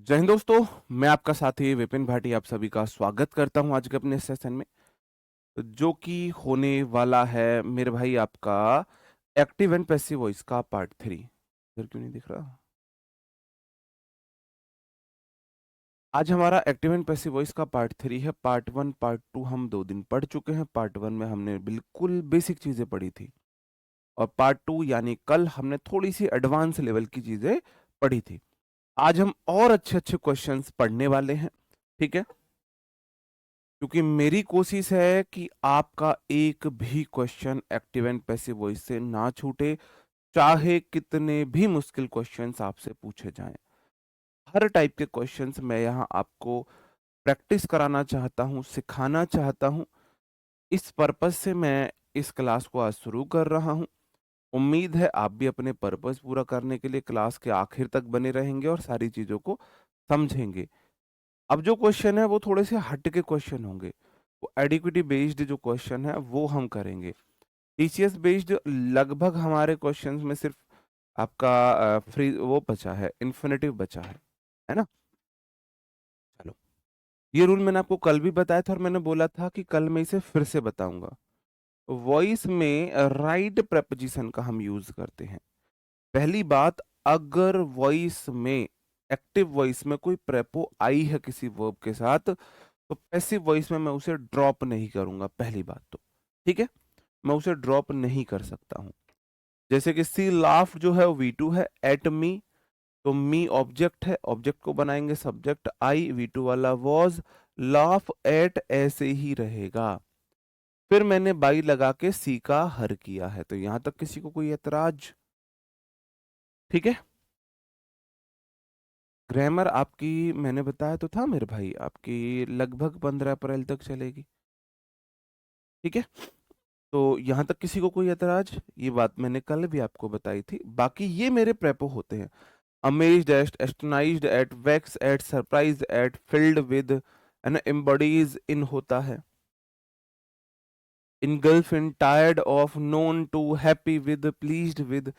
जय हिंद दोस्तों। मैं आपका साथी विपिन भाटी आप सभी का स्वागत करता हूं आज के अपने सेशन में, जो कि होने वाला है मेरे भाई आपका एक्टिव एंड पैसिव वॉइस का पार्ट 3। इधर क्यों नहीं दिख रहा? आज हमारा एक्टिव एंड पैसिव वॉइस का पार्ट 3 है। पार्ट 1 पार्ट 2 हम 2 दिन पढ़ चुके हैं। पार्ट 1 में हमने बिल्कुल बेसिक चीजें पढ़ी थी और पार्ट 2 यानी कल हमने थोड़ी सी एडवांस लेवल की चीजें पढ़ी थी। आज हम और अच्छे अच्छे क्वेश्चंस पढ़ने वाले हैं, ठीक है? क्योंकि मेरी कोशिश है कि आपका एक भी question active and passive voice से ना छूटे, चाहे कितने भी मुश्किल क्वेश्चंस आपसे पूछे जाएं। हर टाइप के क्वेश्चंस मैं यहाँ आपको प्रैक्टिस कराना चाहता हूँ, सिखाना चाहता हूँ। इस पर्पस से मैं इस क्लास को आज शुरू कर रहा हूँ। उम्मीद है आप भी अपने पर्पस पूरा करने के लिए क्लास के आखिर तक बने रहेंगे और सारी चीजों को समझेंगे। अब जो क्वेश्चन है वो थोड़े से हट के क्वेश्चन होंगे। वो एडिक्विटी बेस्ड जो क्वेश्चन है वो हम करेंगे। टीसीएस बेस्ड लगभग हमारे क्वेश्चंस में सिर्फ आपका फ्री वो बचा है, इन्फिनेटिव बचा है ना? चलो, ये रूल मैंने आपको कल भी बताया था और मैंने बोला था कि कल मैं इसे फिर से बताऊंगा। वॉइस में राइट प्रेपोजिशन का हम यूज करते हैं। पहली बात, अगर वॉइस में एक्टिव वॉइस में कोई प्रेपो आई है किसी वर्ब के साथ, तो पैसिव वॉइस में मैं उसे ड्रॉप नहीं करूंगा। पहली बात तो ठीक है, मैं उसे ड्रॉप नहीं कर सकता हूं। जैसे कि सी लाफ जो है V2 है, एट मी, तो मी ऑब्जेक्ट है, ऑब्जेक्ट को बनाएंगे सब्जेक्ट आई, V2 वाला वॉज, लाफ एट ऐसे ही रहेगा। फिर मैंने बाई लगा के सी का हर किया है, तो यहां तक किसी को कोई एतराज? ठीक है। ग्रामर आपकी मैंने बताया तो था मेरे भाई, आपकी लगभग 15 अप्रैल तक चलेगी। ठीक है, तो यहां तक किसी को कोई एतराज? ये बात मैंने कल भी आपको बताई थी। बाकी ये मेरे प्रेपो होते हैं। Amazed at, astonished at, vexed at, surprise at, filled with, and embodies in होता है। Engulf in, tired of, known to, happy with, pleased with.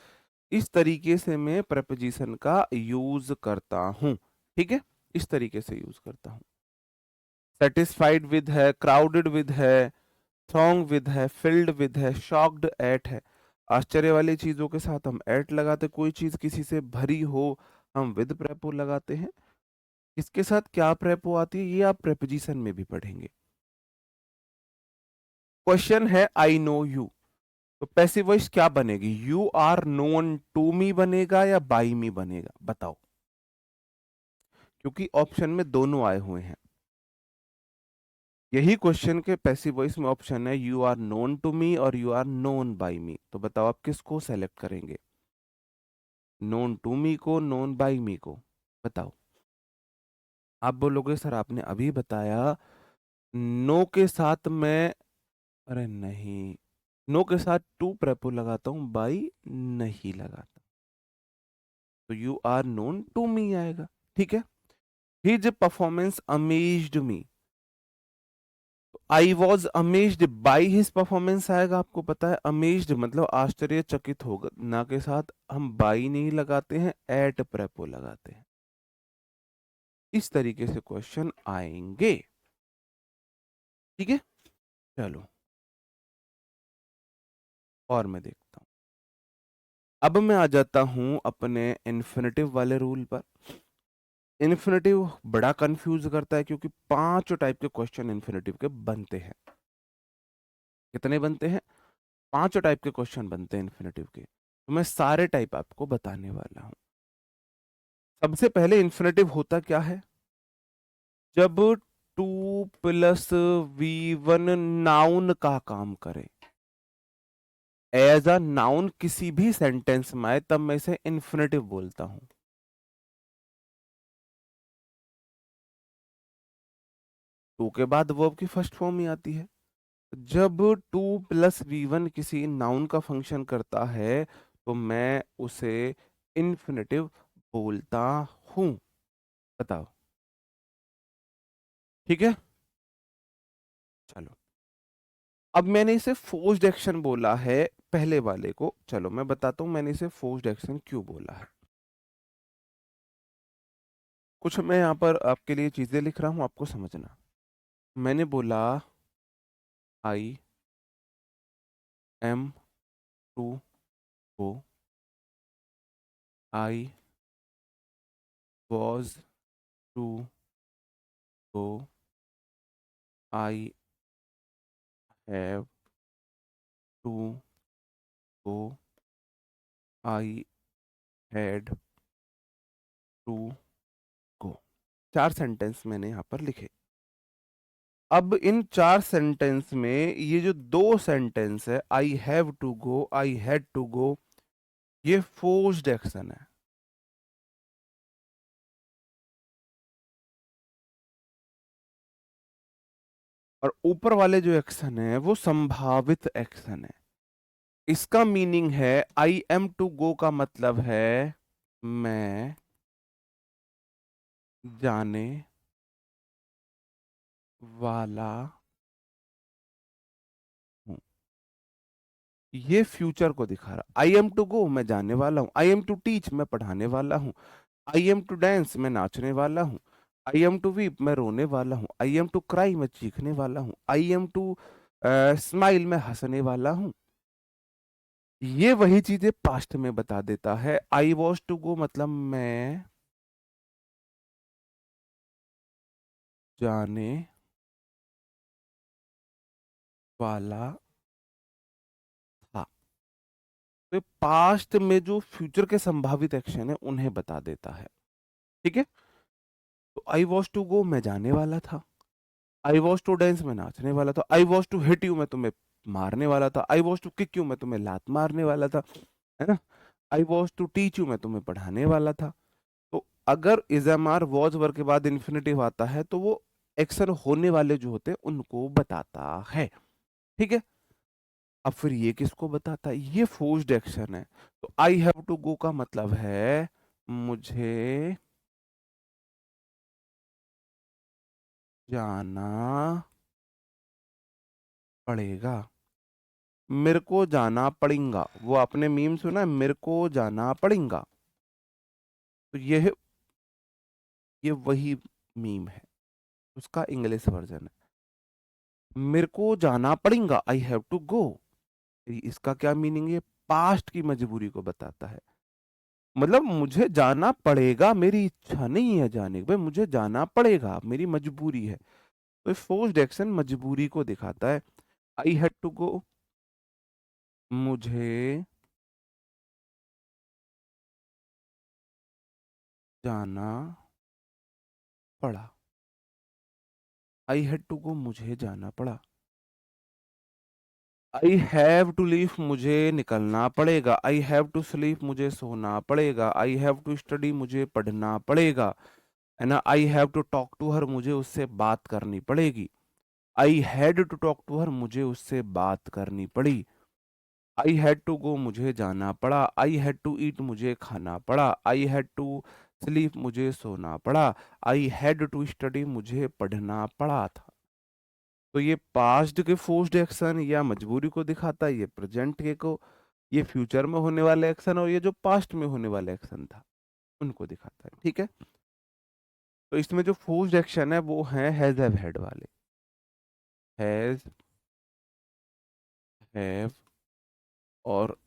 इस तरीके से मैं प्रपोजिशन का यूज करता हूं। ठीक है, इस तरीके से यूज करता हूं। सेटिस्फाइड विद है, क्राउडेड विद है, थ्रॉन्ग विद है, फिल्ड विद है, शॉक्ड एट है। आश्चर्य वाली चीजों के साथ हम एट लगाते, कोई चीज किसी से भरी हो हम विद प्रेपो लगाते हैं। इसके साथ क्या प्रेपो आती है ये आप प्रेपोजिशन में भी पढ़ेंगे। क्वेश्चन है आई नो यू, तो पैसिव वॉइस क्या बनेगी? You are known to me बनेगा या बाई मी बनेगा? बताओ, क्योंकि ऑप्शन में दोनों आए हुए हैं। यही क्वेश्चन के पैसिव वॉइस में ऑप्शन है you are known to me और you are known by me. तो बताओ आप किसको सेलेक्ट करेंगे? नोन टू मी को, नोन बाई मी को? बताओ। आप बोलोगे सर आपने अभी बताया नो के साथ मैं, अरे नहीं, नो के साथ टू प्रेपो लगाता हूं, बाई नहीं लगाता, तो you are known to me आएगा। ठीक है। His performance amazed me, I was amazed by his performance आएगा। आपको पता है अमेज्ड मतलब आश्चर्यचकित होगा ना, के साथ हम बाई नहीं लगाते हैं, एट प्रेपो लगाते हैं। इस तरीके से क्वेश्चन आएंगे। ठीक है, चलो और मैं देखता हूं। अब मैं आ जाता हूं अपने इन्फिनेटिव वाले रूल पर। इन्फिनेटिव बड़ा कंफ्यूज करता है क्योंकि 5 टाइप के क्वेश्चन इन्फिनेटिव के बनते हैं। कितने बनते हैं? 5 टाइप के क्वेश्चन बनते हैं इन्फिनेटिव के, तो मैं सारे टाइप आपको बताने वाला हूं। सबसे पहले इन्फिनेटिव होता क्या है? जब टू प्लस V1 नाउन का काम करे, एज अ नाउन किसी भी सेंटेंस में आए, तब मैं इसे इन्फिनेटिव बोलता हूं। टू के बाद वर्ब की फर्स्ट फॉर्म ही आती है। जब टू प्लस V1 किसी नाउन का फंक्शन करता है, तो मैं उसे इन्फिनेटिव बोलता हूं। बताओ। ठीक है, चलो। अब मैंने इसे फोर्स्ड एक्शन बोला है पहले वाले को। चलो मैं बताता हूं मैंने इसे फोर्स्ड एक्शन क्यों बोला है। कुछ मैं यहाँ पर आपके लिए चीजें लिख रहा हूँ, आपको समझना। मैंने बोला I am to go, I was to go, I have to go, I had to go. 4 sentence मैंने यहाँ पर लिखे। अब इन 4 सेंटेंस में ये जो 2 सेंटेंस है, I have to go, I had to go, ये फोर्स्ड एक्शन है। और ऊपर वाले जो एक्शन है वो संभावित एक्शन है। इसका मीनिंग है आई एम टू गो का मतलब है मैं जाने वाला हूं। ये फ्यूचर को दिखा रहा। आई एम टू गो मैं जाने वाला हूं, आई एम टू टीच मैं पढ़ाने वाला हूं, आई एम टू डांस मैं नाचने वाला हूं, आई एम टू वीप मैं रोने वाला हूं, आई एम टू क्राई मैं चीखने वाला हूं, आई एम टू स्माइल मैं हंसने वाला हूं। ये वही चीजें पास्ट में बता देता है। आई वॉज टू गो मतलब मैं जाने वाला था। तो पास्ट में जो फ्यूचर के संभावित एक्शन है उन्हें बता देता है। ठीक है। तो आई वॉज टू गो मैं जाने वाला था, आई वॉज टू डांस मैं नाचने वाला था, I was to hit you मैं तुम्हें मारने वाला था, I was to kick you मैं तुम्हें लात मारने वाला था, है ना। I was to teach you मैं तुम्हें पढ़ाने वाला था। तो अगर इज एम आर वॉज वर्ग के बाद इन्फिनेटिव आता है तो वो एक्शन होने वाले जो होते हैं उनको बताता है। ठीक है। अब फिर ये किसको बताता है? ये फोर्स्ड एक्शन है। तो आई हैव टू गो का मतलब है मुझे जाना पड़ेगा, मेरे को जाना पड़ेगा। वो आपने मीम सुना है, मेरे को जाना पड़ेगा। तो ये वही मीम है, उसका इंग्लिश वर्जन है। मेरे को जाना पड़ेगा, आई हैव टू गो। इसका क्या मीनिंग है? पास्ट की मजबूरी को बताता है। मतलब मुझे जाना पड़ेगा, मेरी इच्छा नहीं है जाने की, भाई मुझे जाना पड़ेगा, मेरी मजबूरी है। तो फोर्स्ड एक्शन मजबूरी को दिखाता है। आई हैड टू गो, मुझे जाना पड़ा। आई हैड टू गो मुझे जाना पड़ा। आई हैव टू लीव मुझे निकलना पड़ेगा। आई हैव टू स्लीप मुझे सोना पड़ेगा। आई हैव टू स्टडी मुझे पढ़ना पड़ेगा, है ना। I have to talk to her मुझे उससे बात करनी पड़ेगी। I had to talk to her मुझे उससे बात करनी पड़ी। आई हैड टू गो मुझे जाना पड़ा। आई हैड टू ईट मुझे खाना पड़ा। आई हैड टू स्लीप मुझे सोना पड़ा। आई हैड टू स्टडी मुझे पढ़ना पड़ा था। तो ये पास्ट के फोर्स्ड एक्शन या मजबूरी को दिखाता है, ये प्रेजेंट के को, ये फ्यूचर में होने वाले एक्शन, और ये जो पास्ट में होने वाले एक्शन था उनको दिखाता है। ठीक है। तो इसमें जो फोर्स्ड एक्शन है वो है हैज हैव हैड वाले। हैज हैव और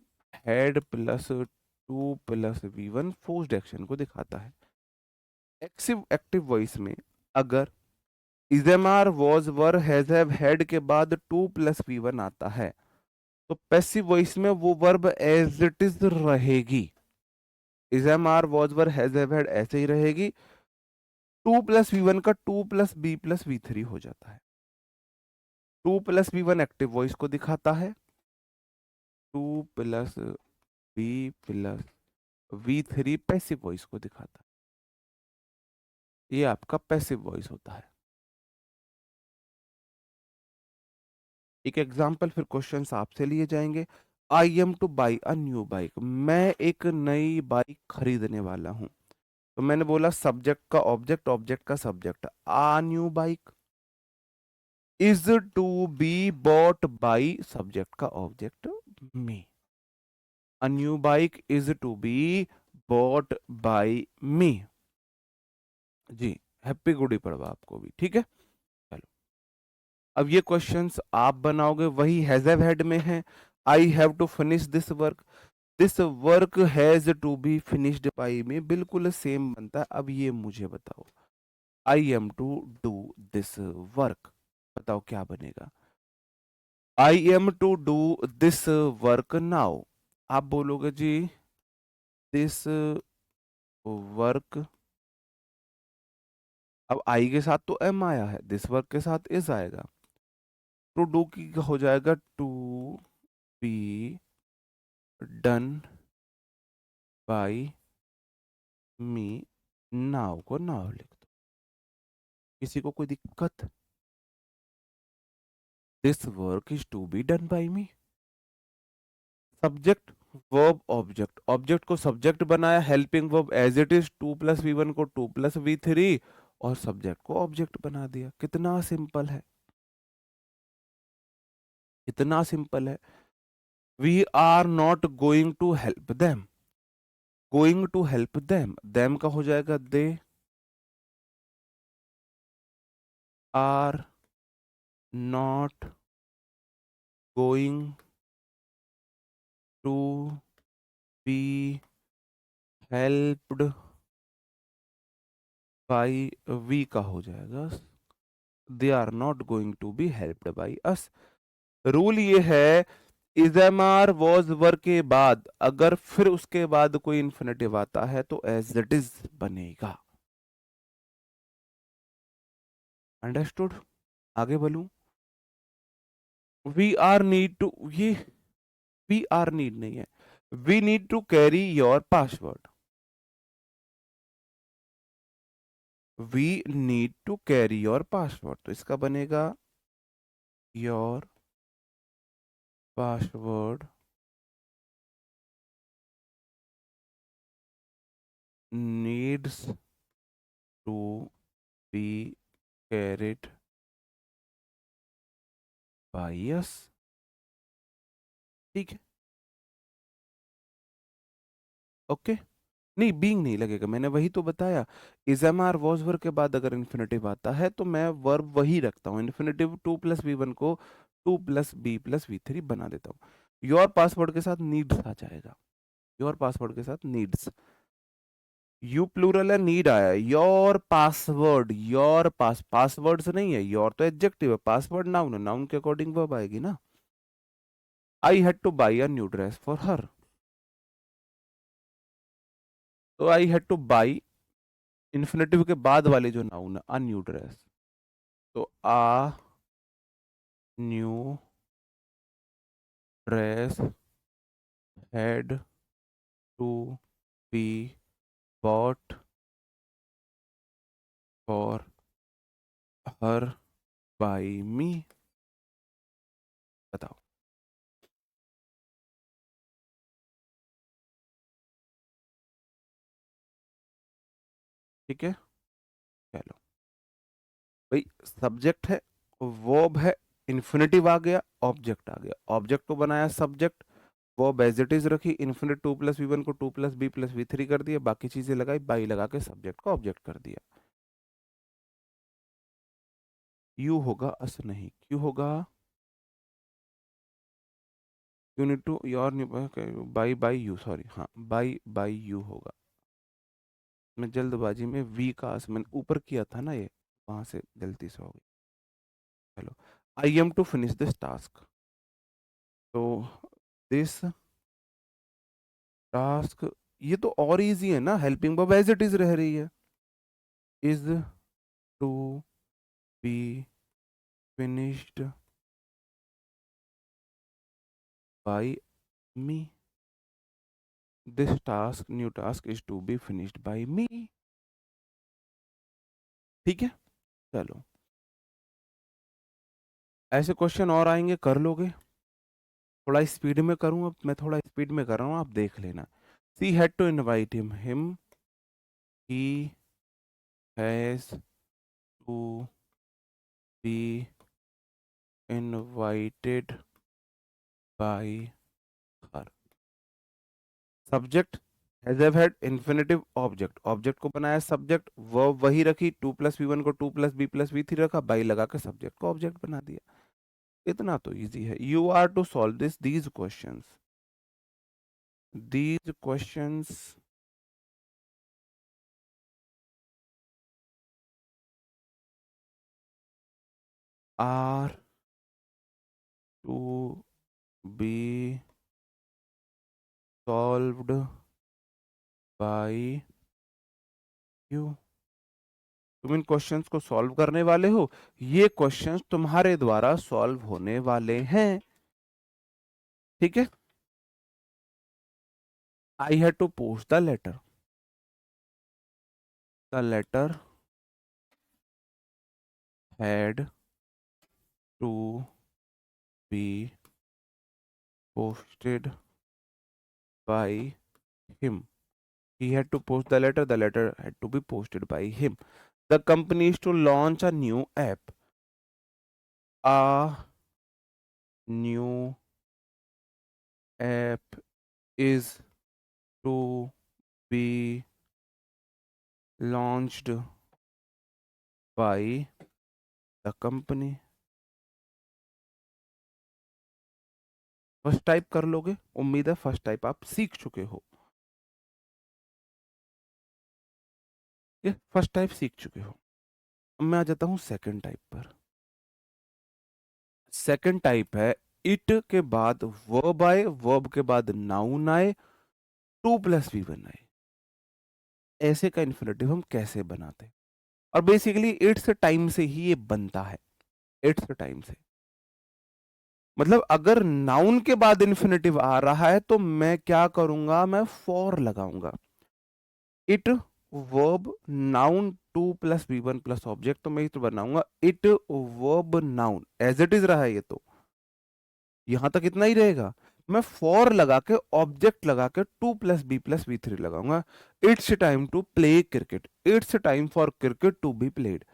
had plus to plus V one forced action को दिखाता है। एक्सिव एक्टिव वॉइस में अगर is am are was were has have had के बाद टू प्लस वी वन आता है तो पैसिव वॉइस में वो वर्ब एज इट इज रहेगी। Is am are was were has have had ऐसे ही रहेगी। टू प्लस वी वन का to plus be plus V three हो जाता है। To plus V one active voice को दिखाता है, to plus be plus V three passive voice को दिखाता है। ये आपका पैसिव वॉइस होता है। एक एग्जाम्पल फिर क्वेश्चंस आपसे लिए जाएंगे। आई am to buy a new bike, मैं एक नई बाइक खरीदने वाला हूं। तो मैंने बोला सब्जेक्ट का ऑब्जेक्ट, ऑब्जेक्ट का subject, a new bike is to be bought by subject का object me. A new bike is to be bought by me. जी, हैप्पी गुड़ी पड़वा आपको भी, ठीक है। चलो, अब ये क्वेश्चंस आप बनाओगे, वही हैज हैव हैड में है। I have to finish this work has to be finished by me, बिल्कुल सेम बनता है। अब ये मुझे बताओ, I am to do this work, बताओ क्या बनेगा। I am to do this work now, आप बोलोगे जी दिस वर्क, अब आई के साथ तो एम आया है, दिस वर्क के साथ इज आएगा, टू डू की हो जाएगा to be done by me, now को नाउ लिख दो, किसी को कोई दिक्कत। This work is to be done by me, subject verb object, object को सब्जेक्ट बनाया, helping verb as it is, to plus V one को टू प्लस वी थ्री, और सब्जेक्ट को ऑब्जेक्ट बना दिया। कितना सिंपल है, कितना सिंपल है। We are not going to help them, going to help them, them का हो जाएगा they are not going to be helped by, we का हो जाएगा they are not going to be helped by us. Rule ये है, इजएमआर was were के बाद अगर फिर उसके बाद कोई इन्फिनेटिव आता है तो एज इट इज बनेगा। अंडरस्टूड, आगे बोलूं। वी आर नीड टू, ये वी आर नीड नहीं है, we need to carry your password, we need to carry your password, तो इसका बनेगा your password needs to be carried by us, ठीक है। ओके, नहीं बीइंग नहीं लगेगा, मैंने वही तो बताया। Is am are was verb के बाद अगर इन्फिनेटिव आता है तो मैं वर्ब वही रखता हूँ, infinitive to plus V one को टू प्लस वी थ्री बना देता हूँ। योर पासवर्ड के साथ नीड्स आ जाएगा, योर पासवर्ड के साथ नीड्स, यू प्लूरल है, नीड आया, योर पासवर्ड, योर पासवर्ड्स नहीं है, योर तो एडजेक्टिव है, पासवर्ड नाउन है, नाउन के अकॉर्डिंग वर्ब आएगी ना। I had to buy a new dress for her, तो I had to buy infinitive के बाद वाले जो नाउन है, अ न्यू ड्रेस, तो a new dress had to be bought for her by me, बताओ। ठीक है, चलो भाई, सब्जेक्ट है, वर्ब है, इन्फिनेटिव आ गया, ऑब्जेक्ट आ गया, ऑब्जेक्ट को बनाया subject, verb as it is रखी, infinite to plus V one को टू प्लस बी थ्री कर दिया, बाकी चीजें लगाई, बाई लगा के सब्जेक्ट को ऑब्जेक्ट कर दिया। यू होगा, अस नहीं, क्यों होगा, you need to your, by by you, sorry, हाँ बाई यू होगा। मैं जल्दबाजी में वी का अस मैंने ऊपर किया था ना, ये वहां से गलती से हो गई। चलो, I am to finish this task, तो दिस टास्क, ये तो और इजी है ना, helping verb as it is रह रही है, is to be finished by me, this task new task is to be finished by me, ठीक है। चलो, ऐसे क्वेश्चन और आएंगे, कर लोगे। थोड़ा स्पीड में करूँ, अब मैं थोड़ा स्पीड में कर रहा हूँ, आप देख लेना। She had to invite him he has to be invited by her, subject has have had infinitive object, object को बनाया सब्जेक्ट, वर्ब वही रखी, 2+v1 को 2+b+v3 रखा, बाई लगा के सब्जेक्ट को ऑब्जेक्ट बना दिया। इतना तो इजी है। You are to solve this these questions are to be solved by you. तुम इन क्वेश्चंस को सॉल्व करने वाले हो, ये क्वेश्चंस तुम्हारे द्वारा सॉल्व होने वाले हैं, ठीक है। I had to post the letter had to be posted by him. He had to post the letter had to be posted by him. The company is to launch a new app. A new app is to be launched by the company. First type कर लोगे, उम्मीद है first type आप सीख चुके हो, ये first type सीख चुके हो। अब मैं आ जाता हूं सेकंड टाइप पर। सेकंड टाइप है इट के बाद वर्ब आए, वर्ब के बाद नाउन आए, 2+v1 आए। ऐसे का इन्फिनेटिव हम कैसे बनाते हैं? और बेसिकली इट्स टाइम से ही ये बनता है, इट्स टाइम से। मतलब अगर नाउन के बाद इन्फिनेटिव आ रहा है तो मैं क्या करूंगा, मैं फॉर लगाऊंगा। It verb noun 2+v1 plus object, तो मैं इट बनाऊंगा it verb noun, as it is रहा है ये तो, यहां तक इतना ही रहेगा। मैं फॉर लगा के ऑब्जेक्ट लगा के 2+b+v3 लगाऊंगा। It's time to play cricket, it's time for cricket to be played.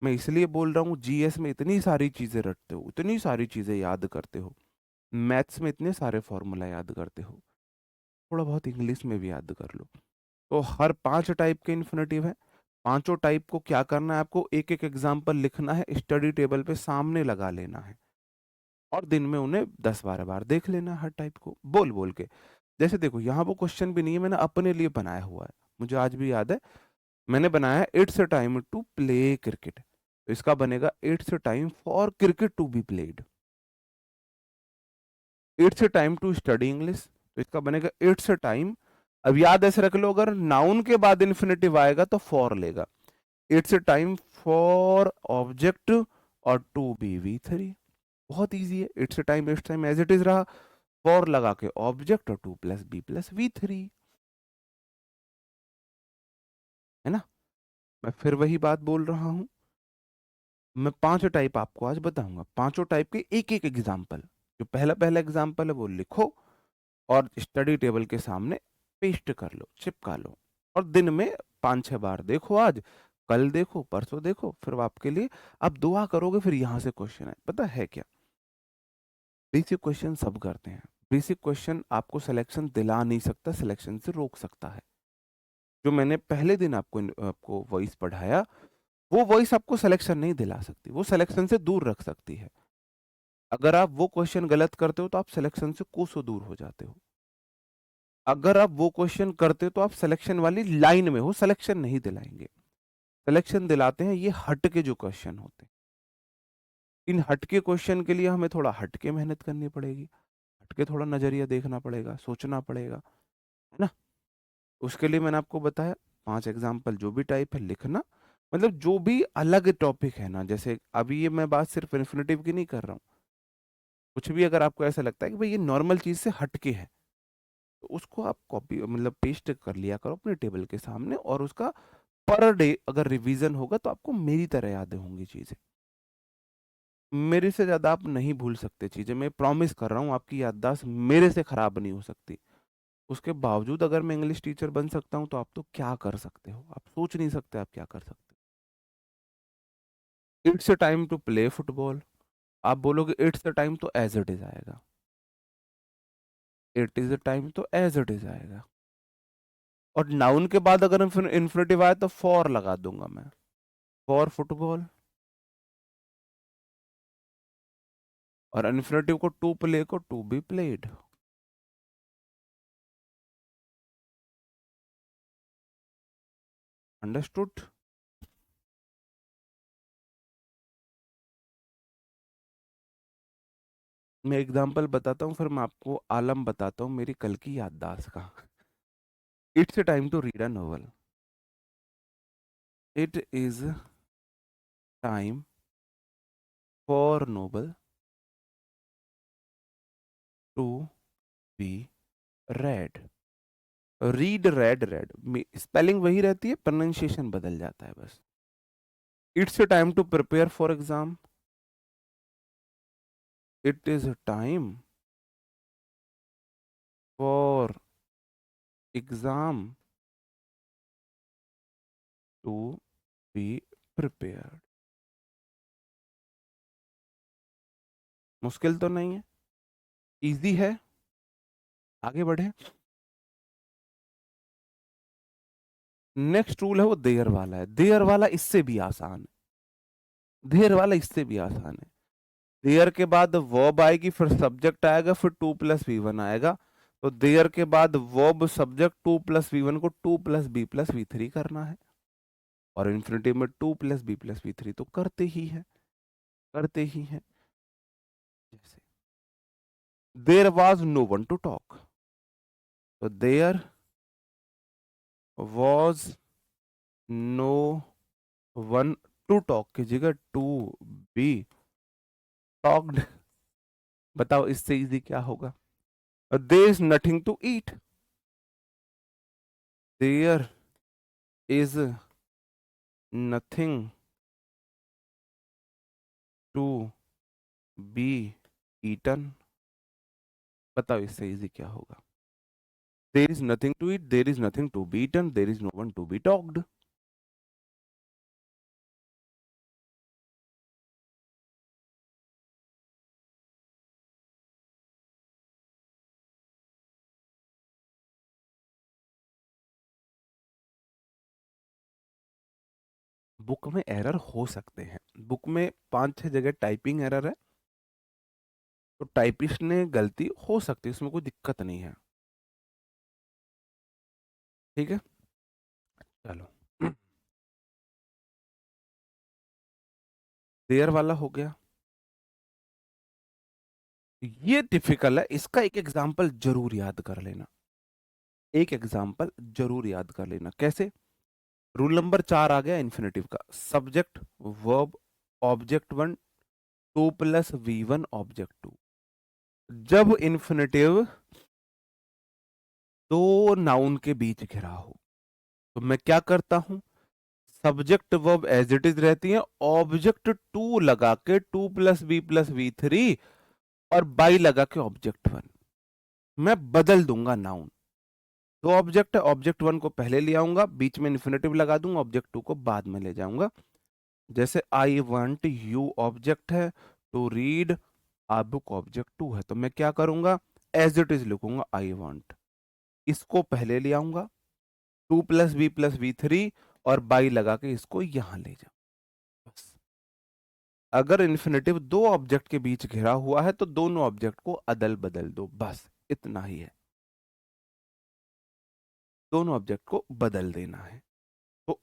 मैं इसलिए बोल रहा हूँ जीएस में इतनी सारी चीजें रटते हो, इतनी सारी चीजें याद करते हो, मैथ्स में इतने सारे फॉर्मूला याद करते हो, थोड़ा बहुत इंग्लिश में भी याद कर लो। तो हर 5 टाइप के इन्फिनेटिव है, पांचों टाइप को क्या करना है, आपको एक एक एग्जाम्पल लिखना है, स्टडी टेबल पे सामने लगा लेना है, और दिन में उन्हें 10-12 बार देख लेना है, हर टाइप को बोल बोल के। जैसे देखो यहाँ वो क्वेश्चन भी नहीं है, मैंने अपने लिए बनाया हुआ है, मुझे आज भी याद है, मैंने बनाया है it's time to play cricket, तो इसका बनेगा it's time for cricket to be played. It's time to study English, तो इसका बनेगा इट्स टाइम, अब याद ऐसे रख लो, अगर नाउन के बाद इन्फिनेटिव आएगा तो फॉर लेगा। इट्स टाइम फॉर ऑब्जेक्ट और टू बी v3, बहुत इजी है। It's time as it is रहा, फॉर लगा के ऑब्जेक्ट और 2+b+v3, है ना। मैं फिर वही बात बोल रहा हूं, मैं 5 टाइप आपको आज बताऊंगा, पांचों टाइप के एक एक एग्जाम्पल। जो पहला पहला एग्जाम्पल है वो लिखो और स्टडी टेबल के सामने पेस्ट कर लो, चिपका लो, और दिन में 5-6 बार देखो, आज कल देखो, परसों देखो, फिर आपके लिए आप दुआ करोगे, फिर यहां से क्वेश्चन है, पता है क्या, बेसिक क्वेश्चन सब करते हैं, बेसिक क्वेश्चन आपको सिलेक्शन दिला नहीं सकता, सिलेक्शन से रोक सकता है। जो मैंने पहले दिन आपको वॉइस पढ़ाया, वो वॉइस आपको सिलेक्शन नहीं दिला सकती, वो सिलेक्शन से दूर रख सकती है। अगर आप वो क्वेश्चन गलत करते हो तो आप सिलेक्शन से कोसों दूर हो जाते हो। अगर आप वो क्वेश्चन करते हो तो आप सिलेक्शन वाली लाइन में हो, सिलेक्शन नहीं दिलाएंगे। सिलेक्शन दिलाते हैं ये हट के जो क्वेश्चन होते हैं। इन हटके क्वेश्चन के लिए हमें थोड़ा हटके मेहनत करनी पड़ेगी, हटके थोड़ा नजरिया देखना पड़ेगा, सोचना पड़ेगा, है ना। उसके लिए मैंने आपको बताया 5 एग्जाम्पल, जो भी टाइप है लिखना, मतलब जो भी अलग टॉपिक है ना, जैसे अभी ये मैं बात सिर्फ इन्फिनेटिव की नहीं कर रहा हूँ, कुछ भी अगर आपको ऐसा लगता है कि भाई ये नॉर्मल चीज से हटके है, तो उसको आप कॉपी मतलब पेस्ट कर लिया करो अपने टेबल के सामने, और उसका पर डे अगर रिवीजन होगा तो आपको मेरी तरह याद होंगी चीजें। मेरे से ज्यादा आप नहीं भूल सकते चीजें, मैं प्रॉमिस कर रहा हूँ, आपकी याददाश्त मेरे से खराब नहीं हो सकती। उसके बावजूद अगर मैं इंग्लिश टीचर बन सकता हूँ तो आप तो क्या कर सकते हो, आप सोच नहीं सकते आप क्या कर सकते हो। It's a time to play football, आप बोलोगे इट्स अ टाइम तो एज इट इज आएगा, इट इज अ टाइम तो एज इट इज आएगा। और नाउन के बाद अगर इन्फिनेटिव आए तो फॉर लगा दूंगा मैं, फॉर फुटबॉल। और इन्फिनेटिव को टू प्ले को टू बी प्लेड। अंडरस्टूड। मैं एग्जांपल बताता हूँ, फिर मैं आपको आलम बताता हूँ मेरी कल की याददाश्त का। It's time to read a novel. It is time for novel to be read. Read, read, read, spelling वही रहती है, प्रोनाउंसिएशन बदल जाता है बस। It's time to prepare for exam. It is time for exam to be prepared. मुश्किल तो नहीं है, इजी है। आगे बढ़े। नेक्स्ट रूल है वो देयर वाला है। देयर वाला इससे भी आसान है। देयर वाला इससे भी आसान है। देयर के बाद वर्ब आएगी, फिर सब्जेक्ट आएगा, फिर टू प्लस वी वन आएगा। तो देयर के बाद verb subject to plus V one को to plus be plus V three करना है। और इन्फिनिटिव में to plus be plus V three तो करते ही है, करते ही है। जैसे there was no one to talk, तो there was no one to talk की जगह टू बी टॉक्ड। बताओ इससे इजी क्या होगा। There is nothing to eat. There is nothing to be eaten. बताओ इससे इजी क्या होगा। There is nothing to eat, there is nothing to be eaten, there is no one to be talked. Book में error हो सकते हैं। Book में 5-6 जगह टाइपिंग एरर है, तो टाइपिस्ट ने गलती हो सकती है, इसमें कोई दिक्कत नहीं है। ठीक है, चलो। देयर वाला हो गया। ये टिपिकल है, इसका एक एग्जाम्पल जरूर याद कर लेना। एक एग्जाम्पल जरूर याद कर लेना। कैसे? रूल नंबर 4 आ गया इन्फिनेटिव का। Subject verb object one to plus V one object two. जब इन्फिनेटिव दो नाउन के बीच घिरा हो तो मैं क्या करता हूं, subject verb as it is रहती है, ऑब्जेक्ट टू लगा के टू प्लस वी थ्री और बाई लगा के ऑब्जेक्ट वन, मैं बदल दूंगा नाउन। दो ऑब्जेक्ट है, ऑब्जेक्ट वन को पहले ले आऊंगा, बीच में इन्फिनेटिव लगा दूंगा, ऑब्जेक्ट टू को बाद में ले जाऊंगा। जैसे आई वॉन्ट यू ऑब्जेक्ट है, to read a book object two है, तो मैं क्या करूंगा, एज इट इज लिखूंगा आई वॉन्ट। इसको पहले ले आऊंगा, टू प्लस वी थ्री और बाई लगा के इसको यहां ले जाऊं। बस। अगर इन्फिनेटिव दो ऑब्जेक्ट के बीच घिरा हुआ है तो दोनों ऑब्जेक्ट को अदल बदल दो, बस इतना ही है। दोनों ऑब्जेक्ट को बदल देना है। तो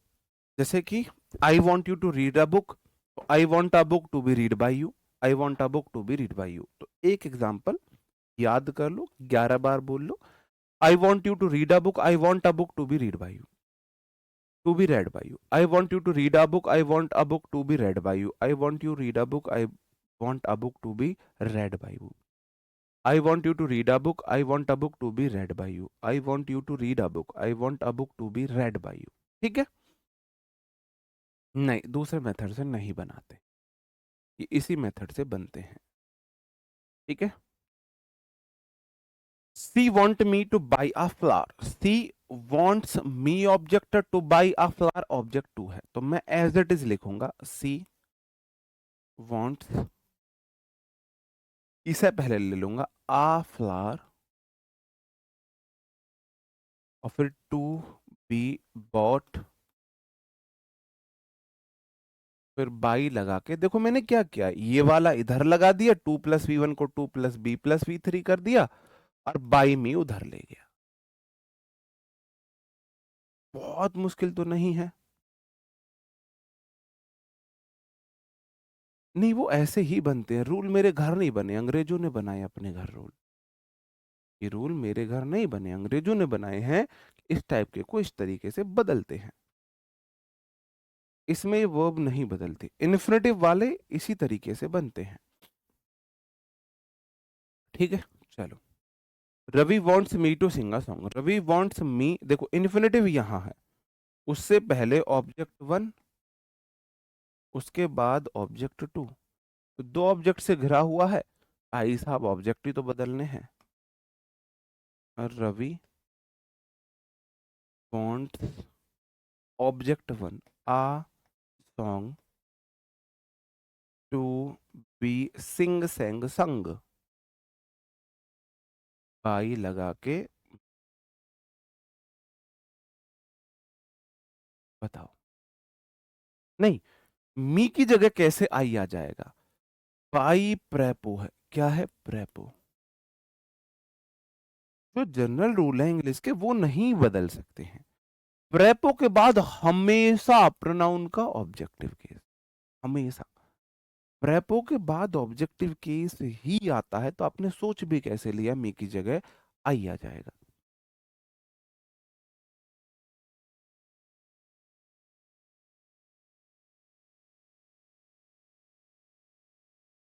जैसे कि I want you to read a book, I want a book to be read by you, I want a book to be read by you. तो एक एग्जाम्पल याद कर लो, 11 बार बोल लो। I want you to read a book, I want a book to be read by you, to be read by you. I want you to read a book. I want a book to be read by you. I want you read a book. I want a book to be read by you. I want you to read a book. I want a book to be read by you. I want you to read a book. I want a book to be read by you. ठीक है? नहीं, दूसरे method से नहीं बनाते, ये इसी method से बनते हैं। ठीक है? She want me to buy a flower. She wants me object to buy a flower object two है, तो मैं एज इट इज लिखूंगा she wants, इसे पहले ले लूंगा, आ फ्लावर और फिर टू बी बॉट, फिर बाई लगा के देखो मैंने क्या किया, ये वाला इधर लगा दिया, 2+v1 को 2+b+v3 कर दिया, और बाई मी उधर ले गया। बहुत मुश्किल तो नहीं है। नहीं, वो ऐसे ही बनते हैं रूल, मेरे घर नहीं बने, अंग्रेजों ने बनाए अपने घर रूल। ये रूल मेरे घर नहीं बने, अंग्रेजों ने बनाए हैं। इस टाइप के को इस तरीके से बदलते हैं। इसमें ये वर्ब नहीं बदलते, इन्फिनेटिव वाले इसी तरीके से बनते हैं। ठीक है, चलो। Ravi wants me to sing a song, Ravi wants me, देखो इन्फिनेटिव यहां है, उससे पहले ऑब्जेक्ट वन, उसके बाद ऑब्जेक्ट टू, तो दो ऑब्जेक्ट से घिरा हुआ है। भाई साहब ऑब्जेक्ट ही तो बदलने हैं। और Ravi wants object one a song to be sing sang sung, by लगा के बताओ। नहीं, मी की जगह कैसे आई आ जाएगा? बाई प्रेपो है, क्या है प्रेपो। जो जनरल रूल है इंग्लिश के वो नहीं बदल सकते हैं। प्रेपो के बाद हमेशा प्रोनाउन का ऑब्जेक्टिव केस, हमेशा। प्रेपो के बाद ऑब्जेक्टिव केस ही आता है, तो आपने सोच भी कैसे लिया मी की जगह आई आ जाएगा।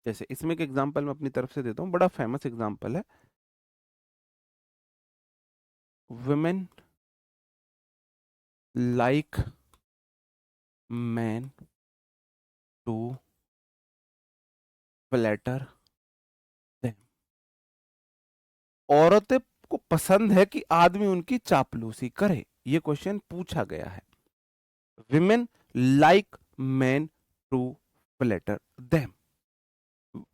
जैसे इसमें एक एग्जांपल मैं अपनी तरफ से देता हूँ, बड़ा फेमस एग्जांपल है। Women like man to flatter them, औरतें को पसंद है कि आदमी उनकी चापलूसी करे, ये क्वेश्चन पूछा गया है। Women like man to flatter them,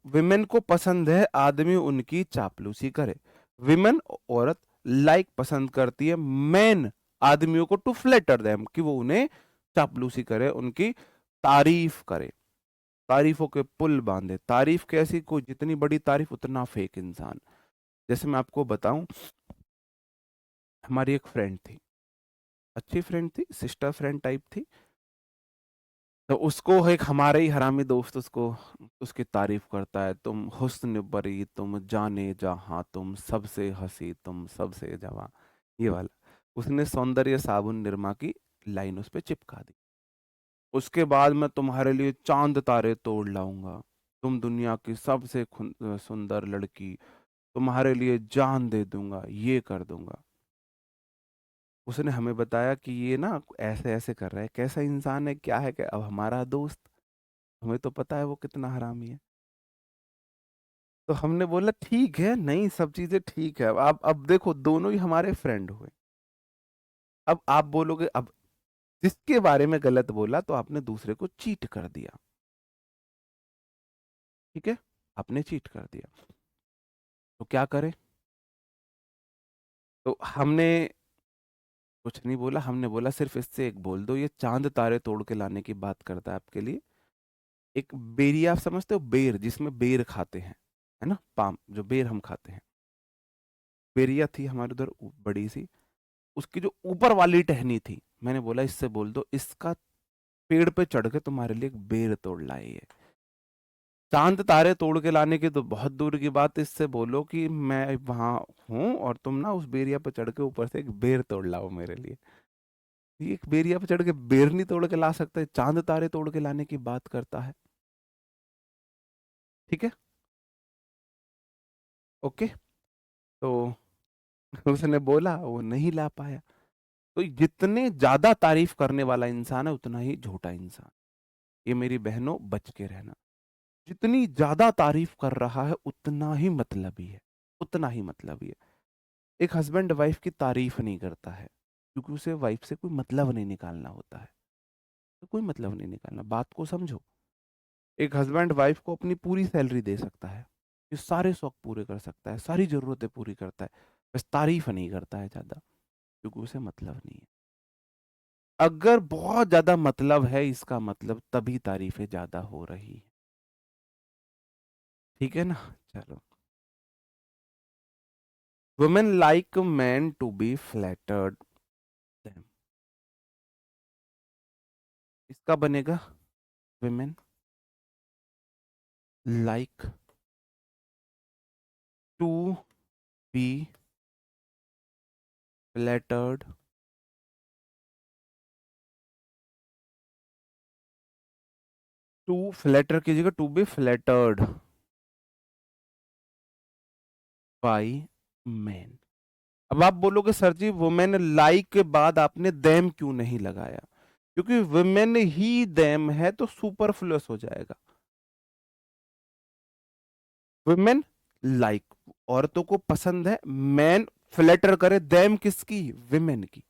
women को पसंद है आदमी उनकी चापलूसी करे। विमेन औरत लाइक पसंद करती है मैन आदमियों को टू फ्लैटर देम, कि वो उन्हें चापलूसी करे, उनकी तारीफ करे, तारीफों के पुल बांधे। तारीफ कैसी, कोई जितनी बड़ी तारीफ उतना फेक इंसान। जैसे मैं आपको बताऊं, हमारी एक फ्रेंड थी, अच्छी फ्रेंड थी, सिस्टर फ्रेंड टाइप थी। तो उसको एक हमारे ही हरामी दोस्त उसको उसकी तारीफ करता है, तुम हुस्न बरी, तुम जाने जहां, तुम सबसे हंसी, तुम सबसे जवां, ये वाला। उसने सौंदर्य साबुन निरमा की लाइन उस पे चिपका दी। उसके बाद मैं तुम्हारे लिए चांद तारे तोड़ लाऊंगा, तुम दुनिया की सबसे सुंदर लड़की, तुम्हारे लिए जान दे दूंगा, ये कर दूंगा। उसने हमें बताया कि ये ना ऐसे ऐसे कर रहा है, कैसा इंसान है, क्या है, कि अब हमारा दोस्त, हमें तो पता है वो कितना हरामी है। तो हमने बोला ठीक है, नहीं सब चीजें ठीक है। अब देखो दोनों ही हमारे फ्रेंड हुए। अब आप बोलोगे, अब जिसके बारे में गलत बोला तो आपने दूसरे को चीट कर दिया, ठीक है, आपने चीट कर दिया, तो क्या करें? तो हमने कुछ नहीं बोला, हमने बोला सिर्फ इससे एक बोल दो, ये चांद तारे तोड़ के लाने की बात करता है आपके लिए। एक बेरी, आप समझते हो बेर, जिसमें बेर खाते हैं, है ना, पाम जो बेर हम खाते हैं, बेरिया थी हमारे उधर बड़ी सी, उसकी जो ऊपर वाली टहनी थी, मैंने बोला इससे बोल दो इसका पेड़ पे चढ़ के तुम्हारे लिए एक बेर तोड़ लाए ये। चांद तारे तोड़ के लाने की तो बहुत दूर की बात, इससे बोलो कि मैं वहां हूं और तुम ना उस बेरिया पे चढ़ के ऊपर से एक बेर तोड़ लाओ मेरे लिए। ये एक बेरिया पे चढ़ के बेर नहीं तोड़ के ला सकता, चांद तारे तोड़ के लाने की बात करता है। ठीक है, ओके। तो उसने बोला, वो नहीं ला पाया। तो जितने ज्यादा तारीफ करने वाला इंसान है उतना ही झूठा इंसान। ये मेरी बहनों बच के रहना, जितनी ज्यादा तारीफ कर रहा है उतना ही मतलबी है, उतना ही मतलबी है। एक हस्बैंड वाइफ की तारीफ नहीं करता है क्योंकि उसे वाइफ से कोई मतलब नहीं निकालना होता है, तो कोई मतलब नहीं निकालना, बात को समझो। एक हस्बैंड वाइफ को अपनी पूरी सैलरी दे सकता है, ये सारे शौक पूरे कर सकता है, सारी जरूरतें पूरी करता है, बस तारीफ नहीं करता है ज्यादा। क्योंकि उसे मतलब नहीं है। अगर बहुत ज्यादा मतलब है इसका मतलब तभी तारीफें ज्यादा हो रही है। ठीक है ना? चलो। Women like man to be flattered them. इसका बनेगा women like to be flattered to flatter की जगह to be flattered by man. अब आप बोलोगे सर जी वुमेन लाइक के बाद आपने देम क्यों नहीं लगाया? क्योंकि वुमेन ही देम है तो सुपरफ्लुअस हो जाएगा। वुमेन लाइक, औरतों को पसंद है, मैन फ्लैटर करे देम किसकी? विमेन की।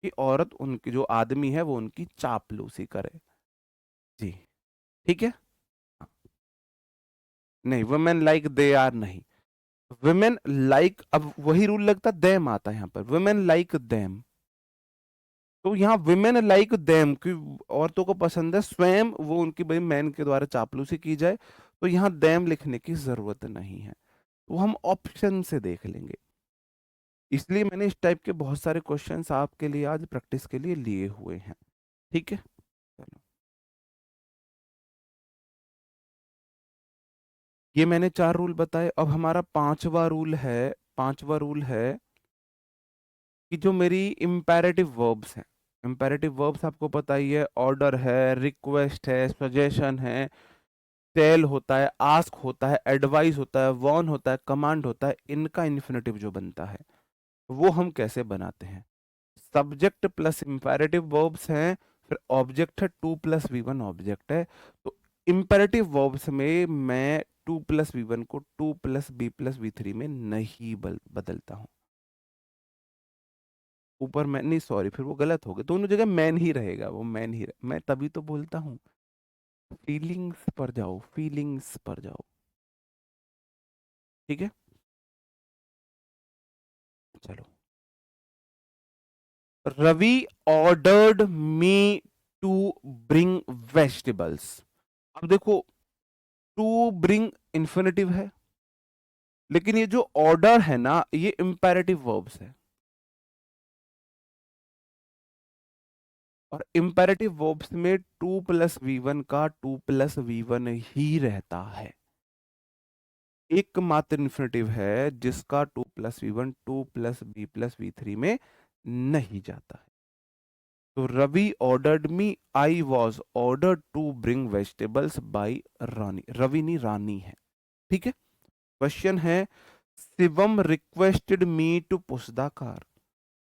कि औरत उनकी, जो आदमी है वो उनकी चापलूसी करे। जी। ठीक है। नहीं, वुमेन लाइक दे आर नहीं, वुमेन लाइक, अब वही रूल लगता, देम आता है यहाँ पर, वुमेन लाइक देम। तो यहाँ वुमेन लाइक देम कि औरतों को पसंद है स्वयं वो उनकी भाई मैन के द्वारा चापलूसी की जाए, तो यहाँ देम लिखने की जरूरत नहीं है। वो हम ऑप्शन से देख लेंगे। इसलिए मैंने इस टाइप के बहुत सारे क्वेश्चंस आपके लिए आज प्रैक्टिस के लिए लिए हुए हैं। ठीक है। चलो, ये मैंने 4 रूल बताए। अब हमारा पांचवा रूल है कि जो मेरी इम्पेरेटिव वर्ब्स हैं, इम्पेरेटिव वर्ब्स आपको पता ही है, ऑर्डर है, रिक्वेस्ट है, सजेशन है, टेल होता है, आस्क होता है, एडवाइस होता है, वॉर्न होता है, कमांड होता है, इनका इन्फिनेटिव जो बनता है वो हम कैसे बनाते हैं? सब्जेक्ट प्लस इंपेरेटिव वर्ब्स हैं, फिर ऑब्जेक्ट है, to plus V one object है। तो इंपेरेटिव वर्ब्स में मैं टू प्लस वी वन को to plus be plus V three में नहीं बदलता हूं। ऊपर मैं नहीं, सॉरी, फिर वो गलत हो गया, दोनों जगह मैन ही रहेगा, वो मैन ही मैं तभी तो बोलता हूँ। फीलिंग्स पर जाओ, फीलिंग्स पर जाओ। ठीक है। चलो। Ravi ordered me to bring vegetables. अब देखो, टू ब्रिंग इन्फिनेटिव है, लेकिन ये जो ऑर्डर है ना ये इंपेरेटिव वर्ब्स है, और इंपेरेटिव वर्ब्स में टू प्लस वी वन का टू प्लस वी वन ही रहता है। एकमात्र इन्फिनेटिव है जिसका to plus V one to plus be plus V three में नहीं जाता है। तो Ravi ordered me, I was ordered to bring vegetables by Rani. Ravi नहीं, रानी है। ठीक है। क्वेश्चन है, Shivam requested me to push the car.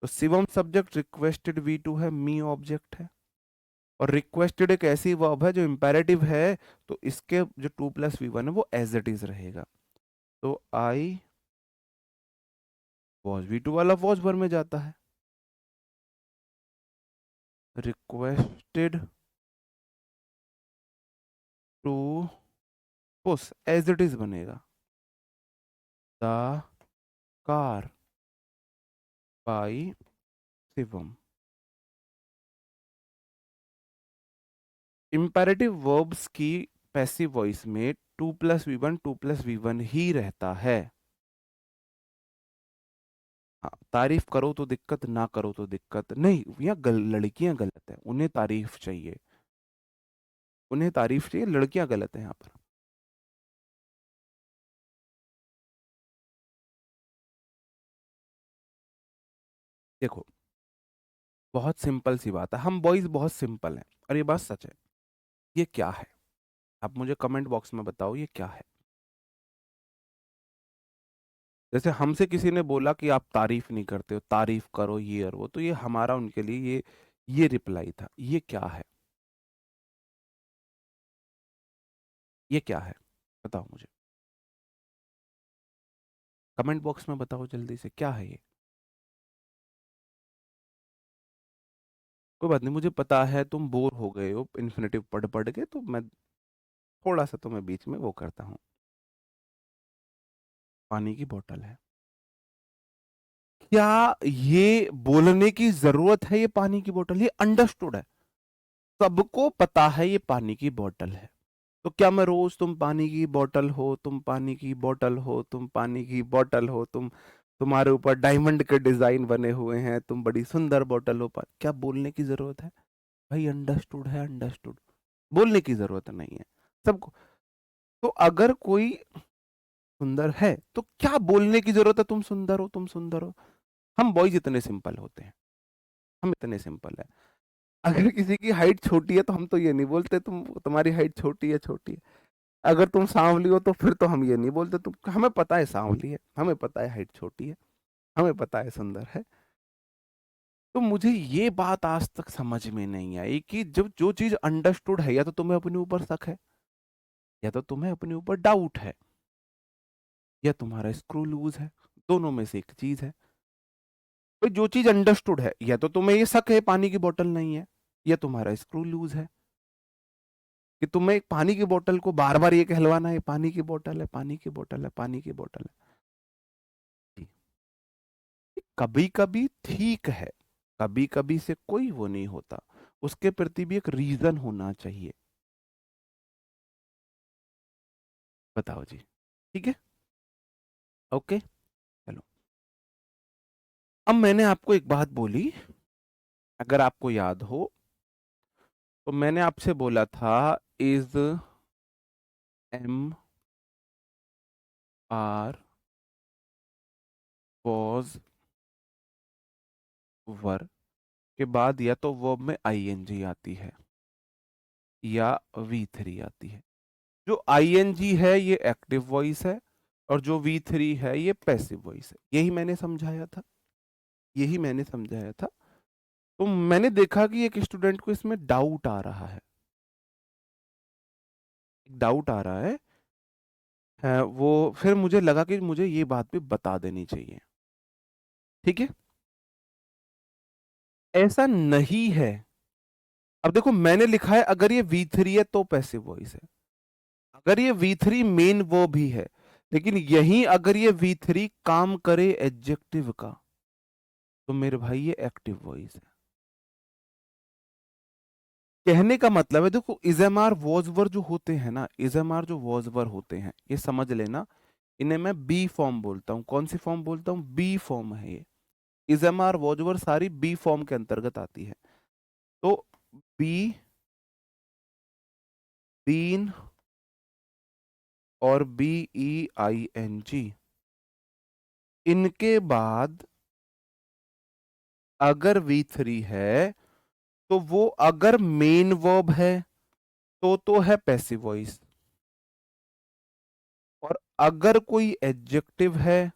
तो Shivam subject, requested V to है, मी ऑब्जेक्ट है, और रिक्वेस्टेड एक ऐसी वर्ब है जो इंपेरेटिव है, तो इसके जो टू प्लस वी वन है वो एज इट इज रहेगा। तो आई वॉज, वी टू वाला वॉज भर में जाता है, requested to push as it is बनेगा, the car by Shivam. Imperative verbs की पैसिव वॉइस में टू प्लस वी वन ही रहता है। हाँ, तारीफ करो तो दिक्कत, ना करो तो दिक्कत नहीं। यहाँ लड़कियां गलत है, उन्हें तारीफ चाहिए, उन्हें तारीफ चाहिए, लड़कियां गलत है यहाँ पर। देखो, बहुत सिंपल सी बात है, हम बॉयज बहुत सिंपल हैं, और ये बात सच है। ये क्या है? आप मुझे कमेंट बॉक्स में बताओ ये क्या है। जैसे हमसे किसी ने बोला कि आप तारीफ नहीं करते हो, तारीफ करो ये और वो, तो ये हमारा उनके लिए ये रिप्लाई था। ये क्या है? ये क्या है? बताओ मुझे, कमेंट बॉक्स में बताओ जल्दी से, क्या है ये? कोई बात नहीं, मुझे पता है तुम बोर हो गए हो इन्फिनेटिव पढ़ पढ़ के, तो मैं थोड़ा सा तुम्हें बीच में वो करता हूँ। पानी की बोतल है। क्या ये बोलने की जरूरत है ये पानी की बोतल? ये अंडरस्टूड है, सबको पता है ये पानी की बोतल है। तो क्या मैं रोज तुम पानी की बोतल हो, तुम पानी की बोतल हो, तुम पानी की बोतल हो, तुम्हारे ऊपर डायमंड के डिजाइन बने हुए हैं, तुम बड़ी सुंदर बोतल हो, क्या बोलने की जरूरत है? भाई अंडरस्टूड है, अंडरस्टूड, बोलने की जरूरत नहीं है सबको। तो अगर कोई सुंदर है तो क्या बोलने की जरूरत है, तुम सुंदर हो, तुम सुंदर हो? हम बॉयज इतने सिंपल होते हैं, हम इतने सिंपल है। अगर किसी की हाइट छोटी है तो हम तो ये नहीं बोलते तुम्हारी हाइट छोटी है, छोटी है। अगर तुम सांवली हो तो फिर तो हम ये नहीं बोलते तुम, हमें पता है सांवली है, हमें पता है हाइट छोटी है, हमें पता है सुंदर है। तो मुझे ये बात आज तक समझ में नहीं आई कि जब जो चीज अंडरस्टूड है, या तो तुम्हें अपने ऊपर शक है, या तो तुम्हें अपने ऊपर डाउट है, या तुम्हारा स्क्रू लूज है, दोनों में से एक चीज है। तो जो चीज अंडरस्टूड है, या तो तुम्हें ये शक है पानी की बोतल नहीं है, या तुम्हारा स्क्रू लूज है, कि तुम्हें एक पानी की बोतल को बार बार ये कहलवाना है पानी की बोतल है, पानी की बोतल है, पानी की बोतल है। कभी कभी ठीक है, कभी कभी से कोई वो नहीं होता, उसके प्रति भी एक रीजन होना चाहिए। बताओ जी, ठीक है, ओके, चलो। अब मैंने आपको एक बात बोली, अगर आपको याद हो, तो मैंने आपसे बोला था is am are was were के बाद या तो वर्ब में आईएनजी आती है या वी थ्री आती है। जो आईएनजी है ये एक्टिव वॉइस है, और जो वी थ्री है ये पैसिव वॉइस है। यही मैंने समझाया था, यही मैंने समझाया था। तो मैंने देखा कि एक स्टूडेंट को इसमें डाउट आ रहा है, डाउट आ रहा है वो, फिर मुझे लगा कि मुझे ये बात भी बता देनी चाहिए, ठीक है। ऐसा नहीं है, अब देखो मैंने लिखा है अगर ये वी थ्री है तो पैसिव वॉइस है, अगर ये वी थ्री मेन वो भी है, लेकिन यहीं अगर ये वी थ्री काम करे एडजेक्टिव का, तो मेरे भाई ये एक्टिव वॉइस है। कहने का मतलब है, देखो इजएमआर वॉजवर जो होते हैं ना, इजएमआर जो वॉजवर होते हैं, ये समझ लेना, इन्हें मैं बी फॉर्म बोलता हूँ। कौन सी फॉर्म बोलता हूँ? बी फॉर्म है ये। इजएमआर वॉजवर सारी बी फॉर्म के अंतर्गत आती है। तो बी, बीन और B E I N G, इनके बाद अगर वी थ्री है, तो वो अगर मेन वर्ब है तो है पैसिव वॉइस, और अगर कोई एडजेक्टिव है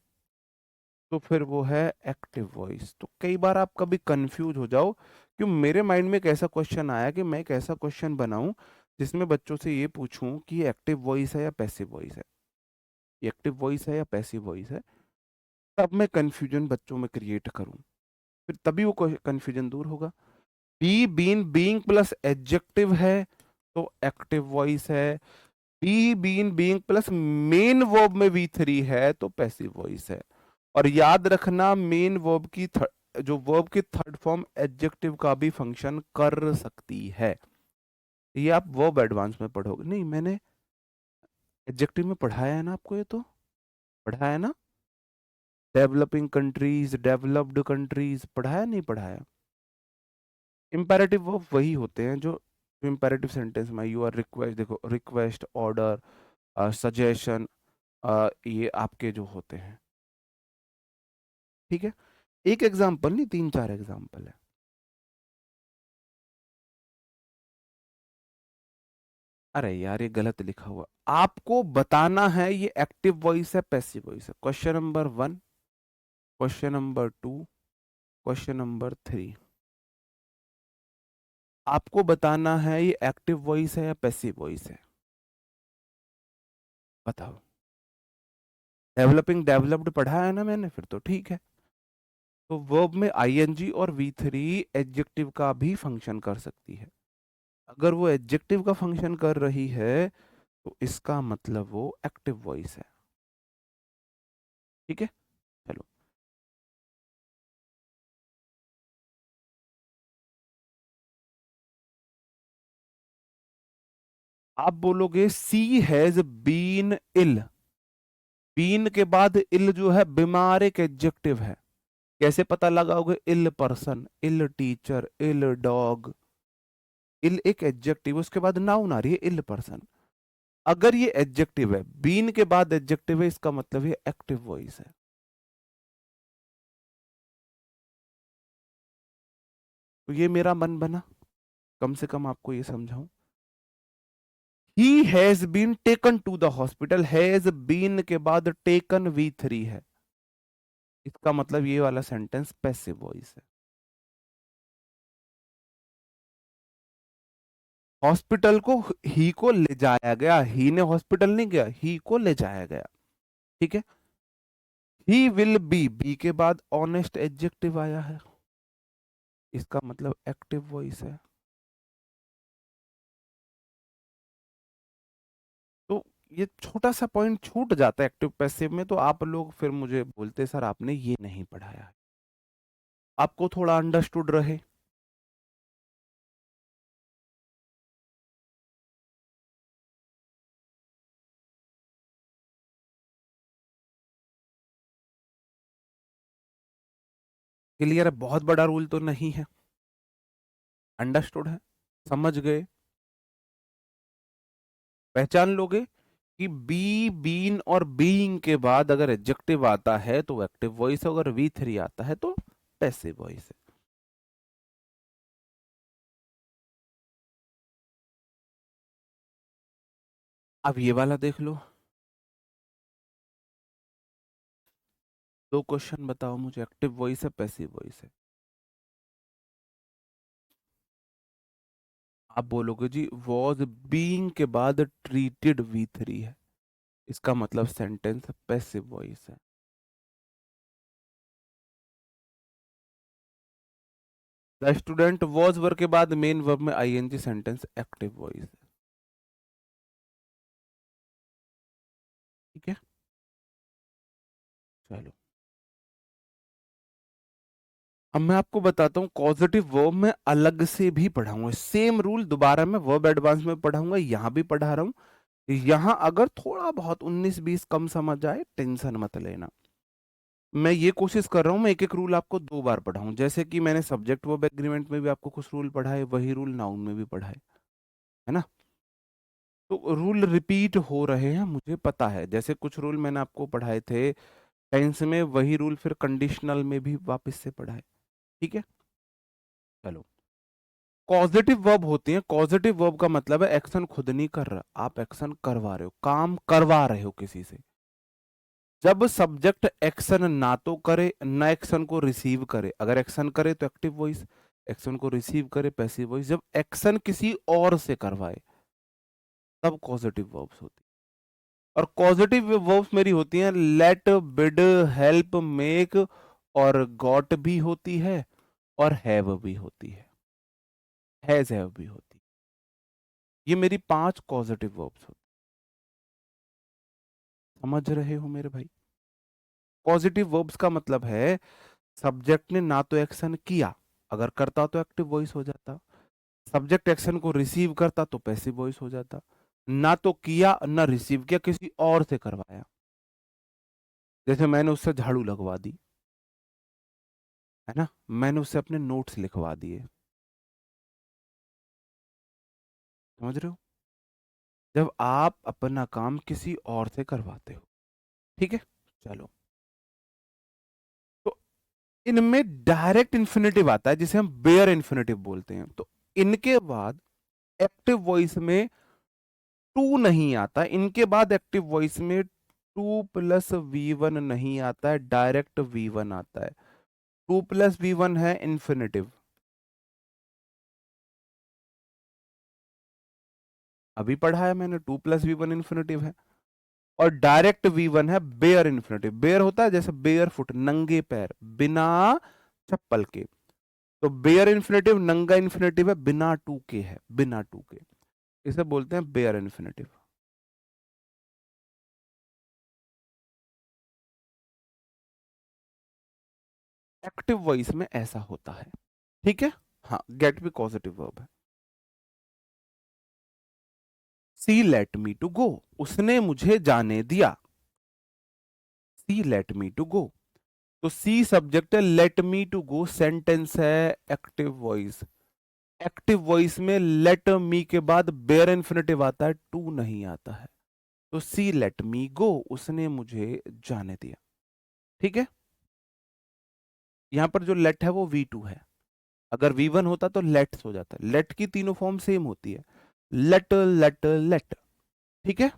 तो फिर वो है एक्टिव वॉइस। तो कई बार आप कभी कंफ्यूज हो जाओ, क्यों मेरे माइंड में एक ऐसा क्वेश्चन आया कि मैं एक ऐसा क्वेश्चन बनाऊं जिसमें बच्चों से ये पूछूं कि ये एक्टिव वॉइस है या पैसिव वॉइस है, ये एक्टिव वॉइस है या पैसिव वॉइस है, तब मैं कंफ्यूजन बच्चों में क्रिएट करूं, फिर तभी वो कंफ्यूजन दूर होगा। Be been being plus adjective है तो एक्टिव वॉइस है, be been being plus main verb में वी थ्री है तो पैसिव वॉइस है। और याद रखना मेन वर्ब की जो वर्ब की थर्ड फॉर्म एडजेक्टिव का भी फंक्शन कर सकती है। ये आप वर्ब एडवांस में पढ़ोगे, नहीं मैंने एडजेक्टिव में पढ़ाया है ना आपको, ये तो पढ़ाया है ना, डेवलपिंग कंट्रीज, डेवलप्ड कंट्रीज, पढ़ाया नहीं पढ़ाया? इंपेरेटिव वर्ब वही होते हैं जो इंपेरेटिव सेंटेंस में यू आर रिक्वेस्ट, देखो रिक्वेस्ट, ऑर्डर, सजेशन, ये आपके जो होते हैं, ठीक है। एक एग्जाम्पल नहीं, तीन चार एग्जाम्पल है। अरे यार ये गलत लिखा हुआ, आपको बताना है ये एक्टिव वॉइस है पैसिव वॉइस है। Question number one, question number two, question number three, आपको बताना है ये एक्टिव वॉइस है या पैसिव वॉइस है, बताओ। डेवलपिंग डेवलप्ड पढ़ा है ना मैंने, फिर तो ठीक है। तो वर्ब में आईएनजी और वी थ्री एडजेक्टिव का भी फंक्शन कर सकती है। अगर वो एडजेक्टिव का फंक्शन कर रही है तो इसका मतलब वो एक्टिव वॉइस है, ठीक है। चलो, आप बोलोगे सी हैज बीन इल, बीन के बाद इल जो है बीमार एक एडजेक्टिव है। कैसे पता लगाओगे? इल पर्सन, इल टीचर, इल डॉग। इल एक एडजेक्टिव, उसके बाद नाउन आ रही है इल पर्सन। अगर ये एडजेक्टिव है, बीन के बाद एडजेक्टिव है, इसका मतलब ये एक्टिव वॉइस है। तो ये मेरा मन बना, कम से कम आपको ये समझाऊं। He has been taken to the hospital, has been के बाद टेकन V3 है, इसका मतलब ये वाला सेंटेंस पैसिव वॉइस है। हॉस्पिटल को ही को ले जाया गया, ही ने हॉस्पिटल नहीं गया, ही को ले जाया गया। ठीक है। ही विल बी के बाद ऑनेस्ट एडजेक्टिव आया है, इसका मतलब एक्टिव वॉइस है। तो ये छोटा सा पॉइंट छूट जाता है एक्टिव पैसिव में, तो आप लोग फिर मुझे बोलते सर आपने ये नहीं पढ़ाया है। आपको थोड़ा अंडरस्टूड रहे। क्लियर है? बहुत बड़ा रूल तो नहीं है, अंडरस्टूड है, समझ गए? पहचान लोगे कि बी, बीन और बीइंग के बाद अगर एडजेक्टिव आता है तो एक्टिव वॉइस है, अगर V3 आता है तो पैसिव वॉइस है। अब ये वाला देख लो, दो क्वेश्चन बताओ मुझे, एक्टिव वॉइस है पैसिव वॉइस है? आप बोलोगे जी वॉज बीइंग के बाद ट्रीटेड V3 है, इसका मतलब सेंटेंस पैसिव वॉइस है। द स्टूडेंट वॉज वर्ब के बाद मेन वर्ब में ING, सेंटेंस एक्टिव वॉइस है। ठीक है, चलो अब मैं आपको बताता हूँ कॉजेटिव वर्ब में अलग से भी पढ़ाऊंगा, सेम रूल दोबारा मैं वर्ब एडवांस में पढ़ाऊंगा, यहां भी पढ़ा रहा हूं। यहां अगर थोड़ा बहुत 19-20 कम समझ आए टेंशन मत लेना। मैं ये कोशिश कर रहा हूं मैं एक एक रूल आपको 2 बार पढ़ाऊं, जैसे कि मैंने सब्जेक्ट वर्ब एग्रीमेंट में भी आपको कुछ रूल पढ़ाए, वही रूल नाउन में भी पढ़ाए, है ना? तो रूल रिपीट हो रहे हैं मुझे पता है, जैसे कुछ रूल मैंने आपको पढ़ाए थे टेंस में, वही रूल फिर कंडीशनल में भी वापस से पढ़ाए। ठीक है, चलो। पॉजिटिव वर्ब होती है, पॉजिटिव वर्ब का मतलब है एक्शन खुद नहीं कर रहा, आप एक्शन करवा रहे हो, काम करवा रहे हो किसी से। जब सब्जेक्ट एक्शन ना तो करे ना एक्शन को रिसीव करे, अगर एक्शन करे तो एक्टिव वॉइस, एक्शन को रिसीव करे पैसिव वॉइस, जब एक्शन किसी और से करवाए तब पॉजिटिव वर्ब्स होती है। और पॉजिटिव वर्ब्स मेरी होती हैं लेट, बिड, हेल्प, मेक और गॉट भी होती है, और हैव भी होती है, हैज हैव भी होती है। ये मेरी 5 पॉजिटिव वर्ब्स होती है। समझ रहे हो मेरे भाई? पॉजिटिव वर्ब्स का मतलब है सब्जेक्ट ने ना तो एक्शन किया, अगर करता तो एक्टिव वॉइस हो जाता, सब्जेक्ट एक्शन को रिसीव करता तो पैसिव वॉइस हो जाता, ना तो किया ना रिसीव किया, किसी और से करवाया, जैसे मैंने उससे झाड़ू लगवा दी, है ना, मैंने उससे अपने नोट्स लिखवा दिए। समझ रहे हो? जब आप अपना काम किसी और से करवाते हो। ठीक है, चलो। तो इनमें डायरेक्ट इन्फिनेटिव आता है जिसे हम बेयर इन्फिनेटिव बोलते हैं, तो इनके बाद एक्टिव वॉइस में टू नहीं आता, इनके बाद एक्टिव वॉइस में टू+V1 नहीं आता है, डायरेक्ट V1 आता है। 2+V1 है इन्फिनेटिव, अभी पढ़ा है मैंने, 2+V1 इन्फिनेटिव है। और डायरेक्ट V1 है बेयर इन्फिनेटिव, बेयर होता है जैसे बेयर फुट, नंगे पैर, बिना चप्पल के। तो बेयर इन्फिनेटिव नंगा इन्फिनेटिव है, बिना टू के है, बिना टू के, इसे बोलते हैं बेयर इन्फिनेटिव। एक्टिव वॉइस में ऐसा होता है। ठीक है, हाँ, गेट भी पॉजिटिव वर्ब है। सी लेट मी टू गो, उसने मुझे जाने दिया। सी लेट मी टू गो, तो सी सब्जेक्ट है, let me to go sentence है, एक्टिव वॉइस। एक्टिव वॉइस में लेट मी के बाद बेयर इन्फिनेटिव आता है, टू नहीं आता है। तो सी लेट मी गो, उसने मुझे जाने दिया। ठीक है, यहां पर जो लेट है वो V2 है। अगर V1 होता तो लेट्स हो जाता। लेट की तीनों फॉर्म सेम होती है, लेट लेट लेट। ठीक है,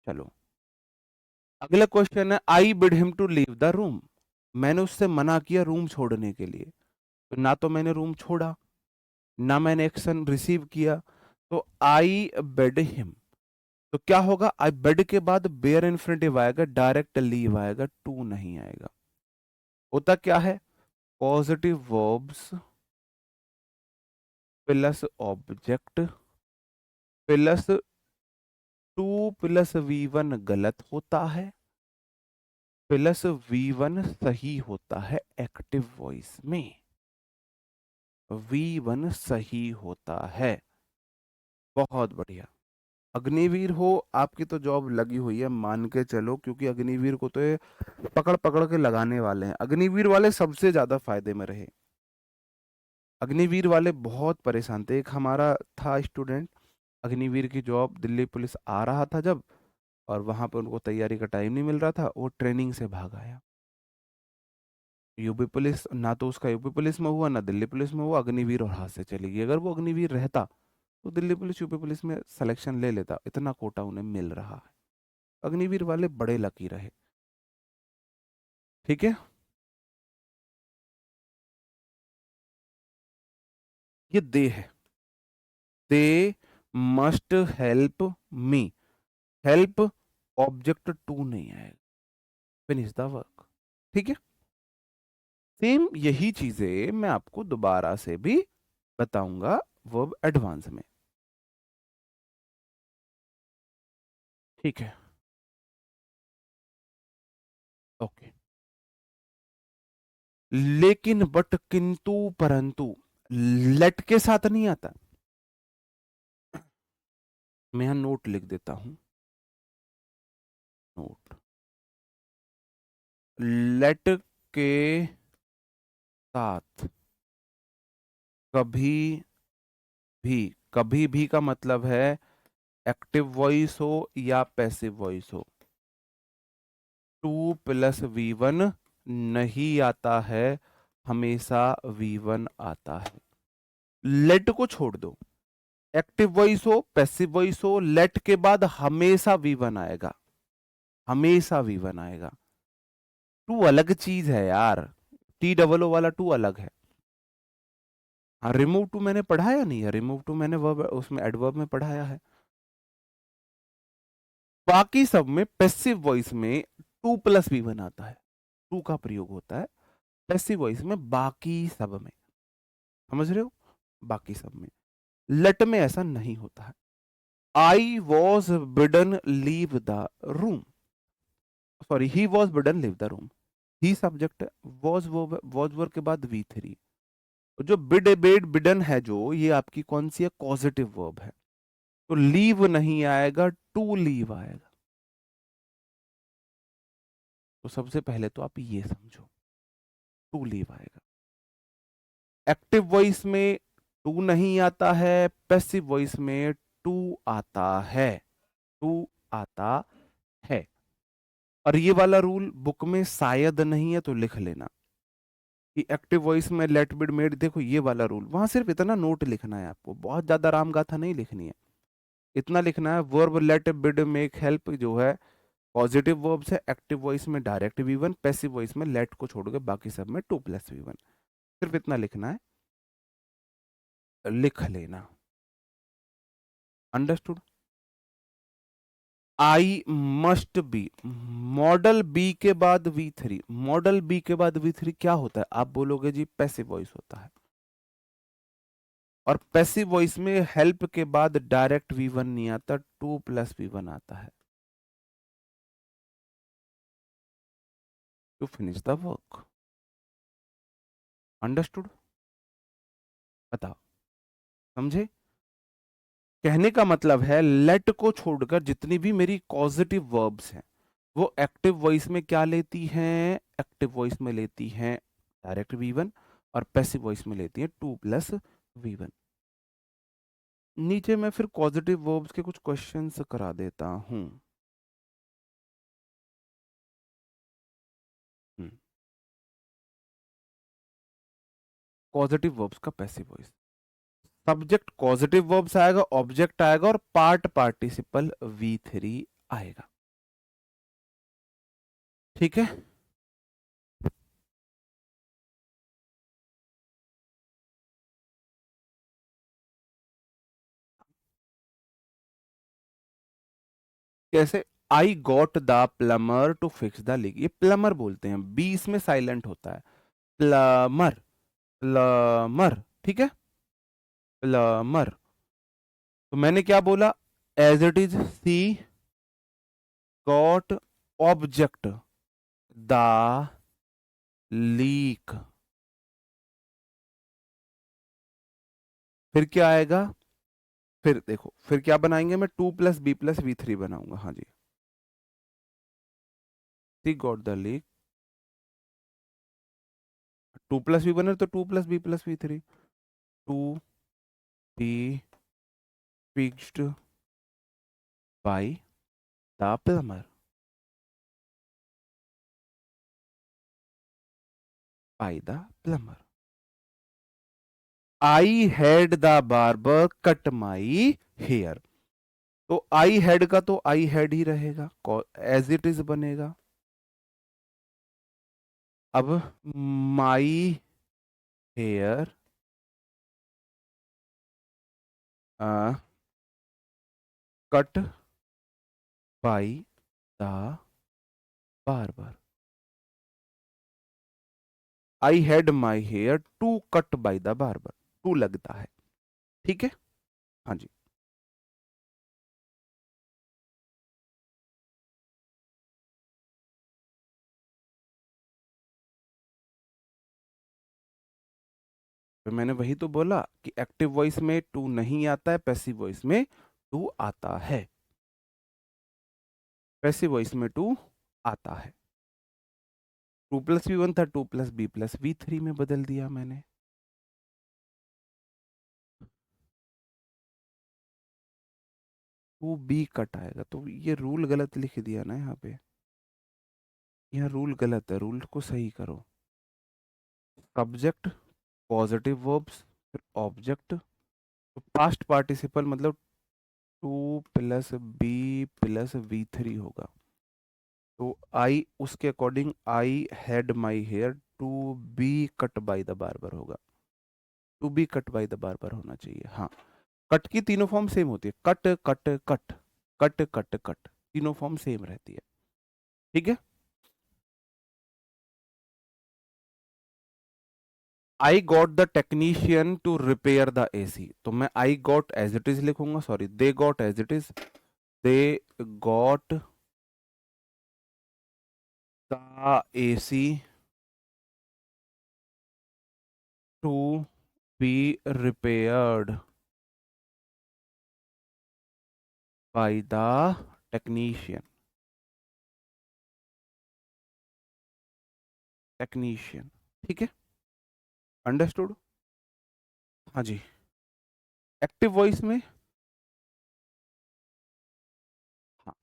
चलो अगला क्वेश्चन है, I bid him to leave the room. मैंने उससे मना किया रूम छोड़ने के लिए, तो ना तो मैंने रूम छोड़ा, ना मैंने एक्शन रिसीव किया। तो आई बेड हिम, तो क्या होगा, आई बेड के बाद बेयर इन्फिनेटिव आएगा, डायरेक्ट लीव आएगा, टू नहीं आएगा। होता क्या है, positive verbs plus object plus to plus V1 गलत होता है, प्लस V1 सही होता है एक्टिव वॉइस में। V1 सही होता है। बहुत बढ़िया। अग्निवीर हो, आपकी तो जॉब लगी हुई है मान के चलो, क्योंकि अग्निवीर को तो ये पकड़ पकड़ के लगाने वाले हैं। अग्निवीर वाले सबसे ज्यादा फायदे में रहे। अग्निवीर वाले बहुत परेशान थे। एक हमारा था स्टूडेंट, अग्निवीर की जॉब दिल्ली पुलिस आ रहा था जब, और वहां पे उनको तैयारी का टाइम नहीं मिल रहा था, वो ट्रेनिंग से भाग आया। यूपी पुलिस ना तो उसका यूपी पुलिस में हुआ ना दिल्ली पुलिस में हुआ, अग्निवीर और हाथ से चली गई। अगर वो अग्निवीर रहता तो दिल्ली पुलिस यूपी पुलिस में सिलेक्शन ले लेता, इतना कोटा उन्हें मिल रहा है। अग्निवीर वाले बड़े लकी रहे। ठीक है, ये दे है, they must help me, help object to नहीं आएगा, फिनिश द वर्क। ठीक है, सेम यही चीजें मैं आपको दोबारा से भी बताऊंगा वर्ब एडवांस में। ठीक है, ओके। लेकिन बट किंतु परंतु लेट के साथ नहीं आता। मैं यहां नोट लिख देता हूं, नोट, लेट के साथ कभी भी, कभी भी का मतलब है एक्टिव वॉइस हो या पैसिव वॉइस हो, टू प्लस V1 नहीं आता है, हमेशा V1 आता है। लेट को छोड़ दो, एक्टिव वॉइस हो पैसिव वॉइस हो, लेट के बाद हमेशा V1 आएगा, हमेशा V1 आएगा। टू अलग चीज है यार, T वाला टू अलग है। हाँ, रिमूव टू मैंने पढ़ाया नहीं है, रिमूव टू मैंने वर्ब उसमें एडवर्ब में पढ़ाया है। बाकी सब में पैसिव वॉइस में टू प्लस V1 आता है, टू का प्रयोग होता है पैसिव वॉइस में, बाकी सब में। समझ रहे हो, बाकी सब में। लेट में ऐसा नहीं होता है। I was बिडन leave the room, sorry he was बिडन leave the room, he subject, was verb के बाद V3। जो बिड बेड बिडन है जो, ये आपकी कौन सी है, कॉजेटिव वर्ब है, तो लीव नहीं आएगा, टू लीव आएगा। तो सबसे पहले तो आप ये समझो, टू लीव आएगा। एक्टिव वॉइस में टू नहीं आता है, पैसिव वॉइस में टू आता है, टू आता है। और ये वाला रूल बुक में शायद नहीं है तो लिख लेना कि एक्टिव वॉइस में लेट बिड मेड, देखो ये वाला रूल, वहां सिर्फ इतना नोट लिखना है आपको, बहुत ज्यादा राम गाथा नहीं लिखनी है। इतना लिखना है, verb let bid make help जो है पॉजिटिव वर्ब्स है, एक्टिव वॉइस में डायरेक्ट V1, पैसिव वॉइस में लेट को छोड़ के बाकी सब में टू प्लस V1, सिर्फ इतना लिखना है, लिख लेना। Understood. I must be, modal be के बाद V3, मॉडल बी के बाद V3 क्या होता है, आप बोलोगे जी पैसिव वॉइस होता है, और पैसिव वॉइस में हेल्प के बाद डायरेक्ट V1 नहीं आता, टू प्लस V1 आता है to finish the work. Understood, बताओ, समझे। कहने का मतलब है लेट को छोड़कर जितनी भी मेरी पॉजिटिव वर्ब्स हैं वो एक्टिव वॉइस में क्या लेती हैं, एक्टिव वॉइस में लेती हैं डायरेक्ट V1 और पैसिव वॉइस में लेती हैं 2 + V1। नीचे मैं फिर पॉजिटिव वर्ब्स के कुछ क्वेश्चंस करा देता हूं। पॉजिटिव वर्ब्स का passive voice, subject positive verbs आएगा, ऑब्जेक्ट आएगा और पार्ट पार्टिसिपल V3 आएगा। ठीक है, कैसे? I got the plumber to fix the leak, ये प्लमर बोलते हैं, बी इसमें साइलेंट होता है, प्लमर, प्लमर, ठीक है, प्लमर। तो मैंने क्या बोला, as it is see got object the leak, फिर क्या आएगा, फिर देखो फिर क्या बनाएंगे, मैं 2 + B + V3 बनाऊंगा। हाँ जी, सी गॉट द लीक, 2 + V बने तो 2 + B + V3, 2 B fixed by the plumber, by the plumber। I had the barber cut my hair, तो आई हैड का तो आई हैड ही रहेगा, एज इट इज बनेगा। अब my hair cut by the barber, I had my hair to cut by the barber, to लगता है, ठीक है। हाँ जी, तो मैंने वही तो बोला कि एक्टिव वॉइस में टू नहीं आता है, पैसिव वॉइस में टू आता है, पैसिव वॉइस में टू आता है। 2 + V1 था, 2 + B + V3 में बदल दिया मैंने। टू बी कट आएगा, तो ये रूल गलत लिख दिया ना यहाँ पे, यहाँ रूल गलत है, रूल को सही करो। सब्जेक्ट, पॉजिटिव वर्ब्स, फिर ऑब्जेक्ट, तो पास्ट पार्टिसिपल मतलब 2 + B + V3 होगा। तो आई उसके according I had my hair to be cut by the barber होगा, to be cut by the barber होना चाहिए। हाँ, कट की तीनों फॉर्म सेम होती है, cut cut cut, cut cut cut, तीनों फॉर्म सेम रहती है, ठीक है। I got the technician to repair the AC, तो मैं I got as it is लिखूंगा, sorry they got as it is, they got the AC to be repaired by the technician, technician, ठीक है, understood. हाँ जी, active voice में, हाँ,